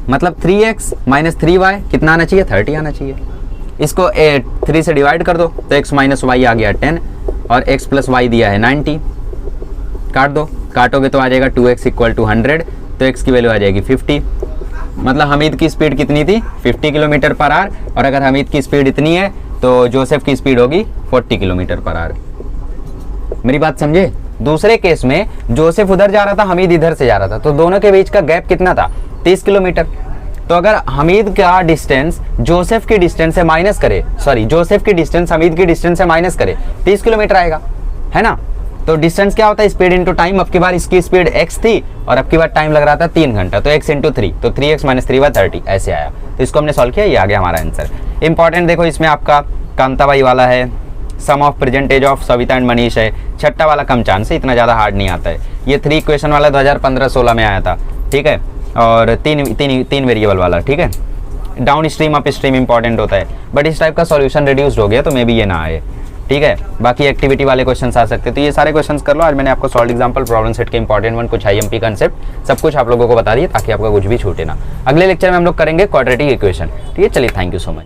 मतलब 3x माइनस 3y कितना आना चाहिए, 30 आना चाहिए। इसको 3 से डिवाइड कर दो तो x माइनस वाई आ गया 10 और x प्लस वाई दिया है 90। काट दो, काटोगे तो आ जाएगा 2x इक्वल टू 100, तो x की वैल्यू आ जाएगी 50। मतलब हमीद की स्पीड कितनी थी, 50 किलोमीटर पर आवर, और अगर हमीद की स्पीड इतनी है तो जोसेफ की स्पीड होगी 40 किलोमीटर पर आवर। मेरी बात समझे। दूसरे केस में जोसेफ उधर जा रहा था, हमीद इधर से जा रहा था, तो दोनों के बीच का गैप कितना था, 30 किलोमीटर। तो अगर हमीद का डिस्टेंस जोसेफ की डिस्टेंस से माइनस करे, जोसेफ की डिस्टेंस हमीद की डिस्टेंस से माइनस करे, 30 किलोमीटर आएगा, है ना। तो डिस्टेंस क्या होता है, स्पीड इंटू टाइम। अब की बार इसकी स्पीड x थी और अब की बार टाइम लग रहा था 3 घंटा, तो x इंटू 3, तो 3x माइनस 3 30 ऐसे आया। तो इसको हमने सॉल्व किया, ये आ गया हमारा आंसर। इंपॉर्टेंट देखो, इसमें आपका कांताबाई वाला है, sum of percentage of Savita and Manish है, छठा वाला कम चांस है, इतना ज़्यादा हार्ड नहीं आता है। ये 3 इक्वेशन वाला 2015-16 में आया था, ठीक है, और तीन वेरिएबल वाला, ठीक है। Down stream up stream important होता है, बट इस टाइप का सॉल्यूशन रिड्यूस्ड हो गया तो मे बी ये ना आए, ठीक है। बाकी एक्टिविटी वाले क्वेश्चंस आ सकते हैं, तो ये सारे क्वेश्चंस कर लो। आज मैंने आपको सॉल्व एग्जांपल, प्रॉब्लम सेट के इंपॉर्टेंट वन, कुछ आईएमपी कंसेप्ट, सब कुछ आप लोगों को बता दिए ताकि आपका कुछ भी छूटे ना। अगले लेक्चर में हम लोग करेंगे क्वाड्रेटिक इक्वेशन, ठीक है। चलिए, थैंक यू सो मच।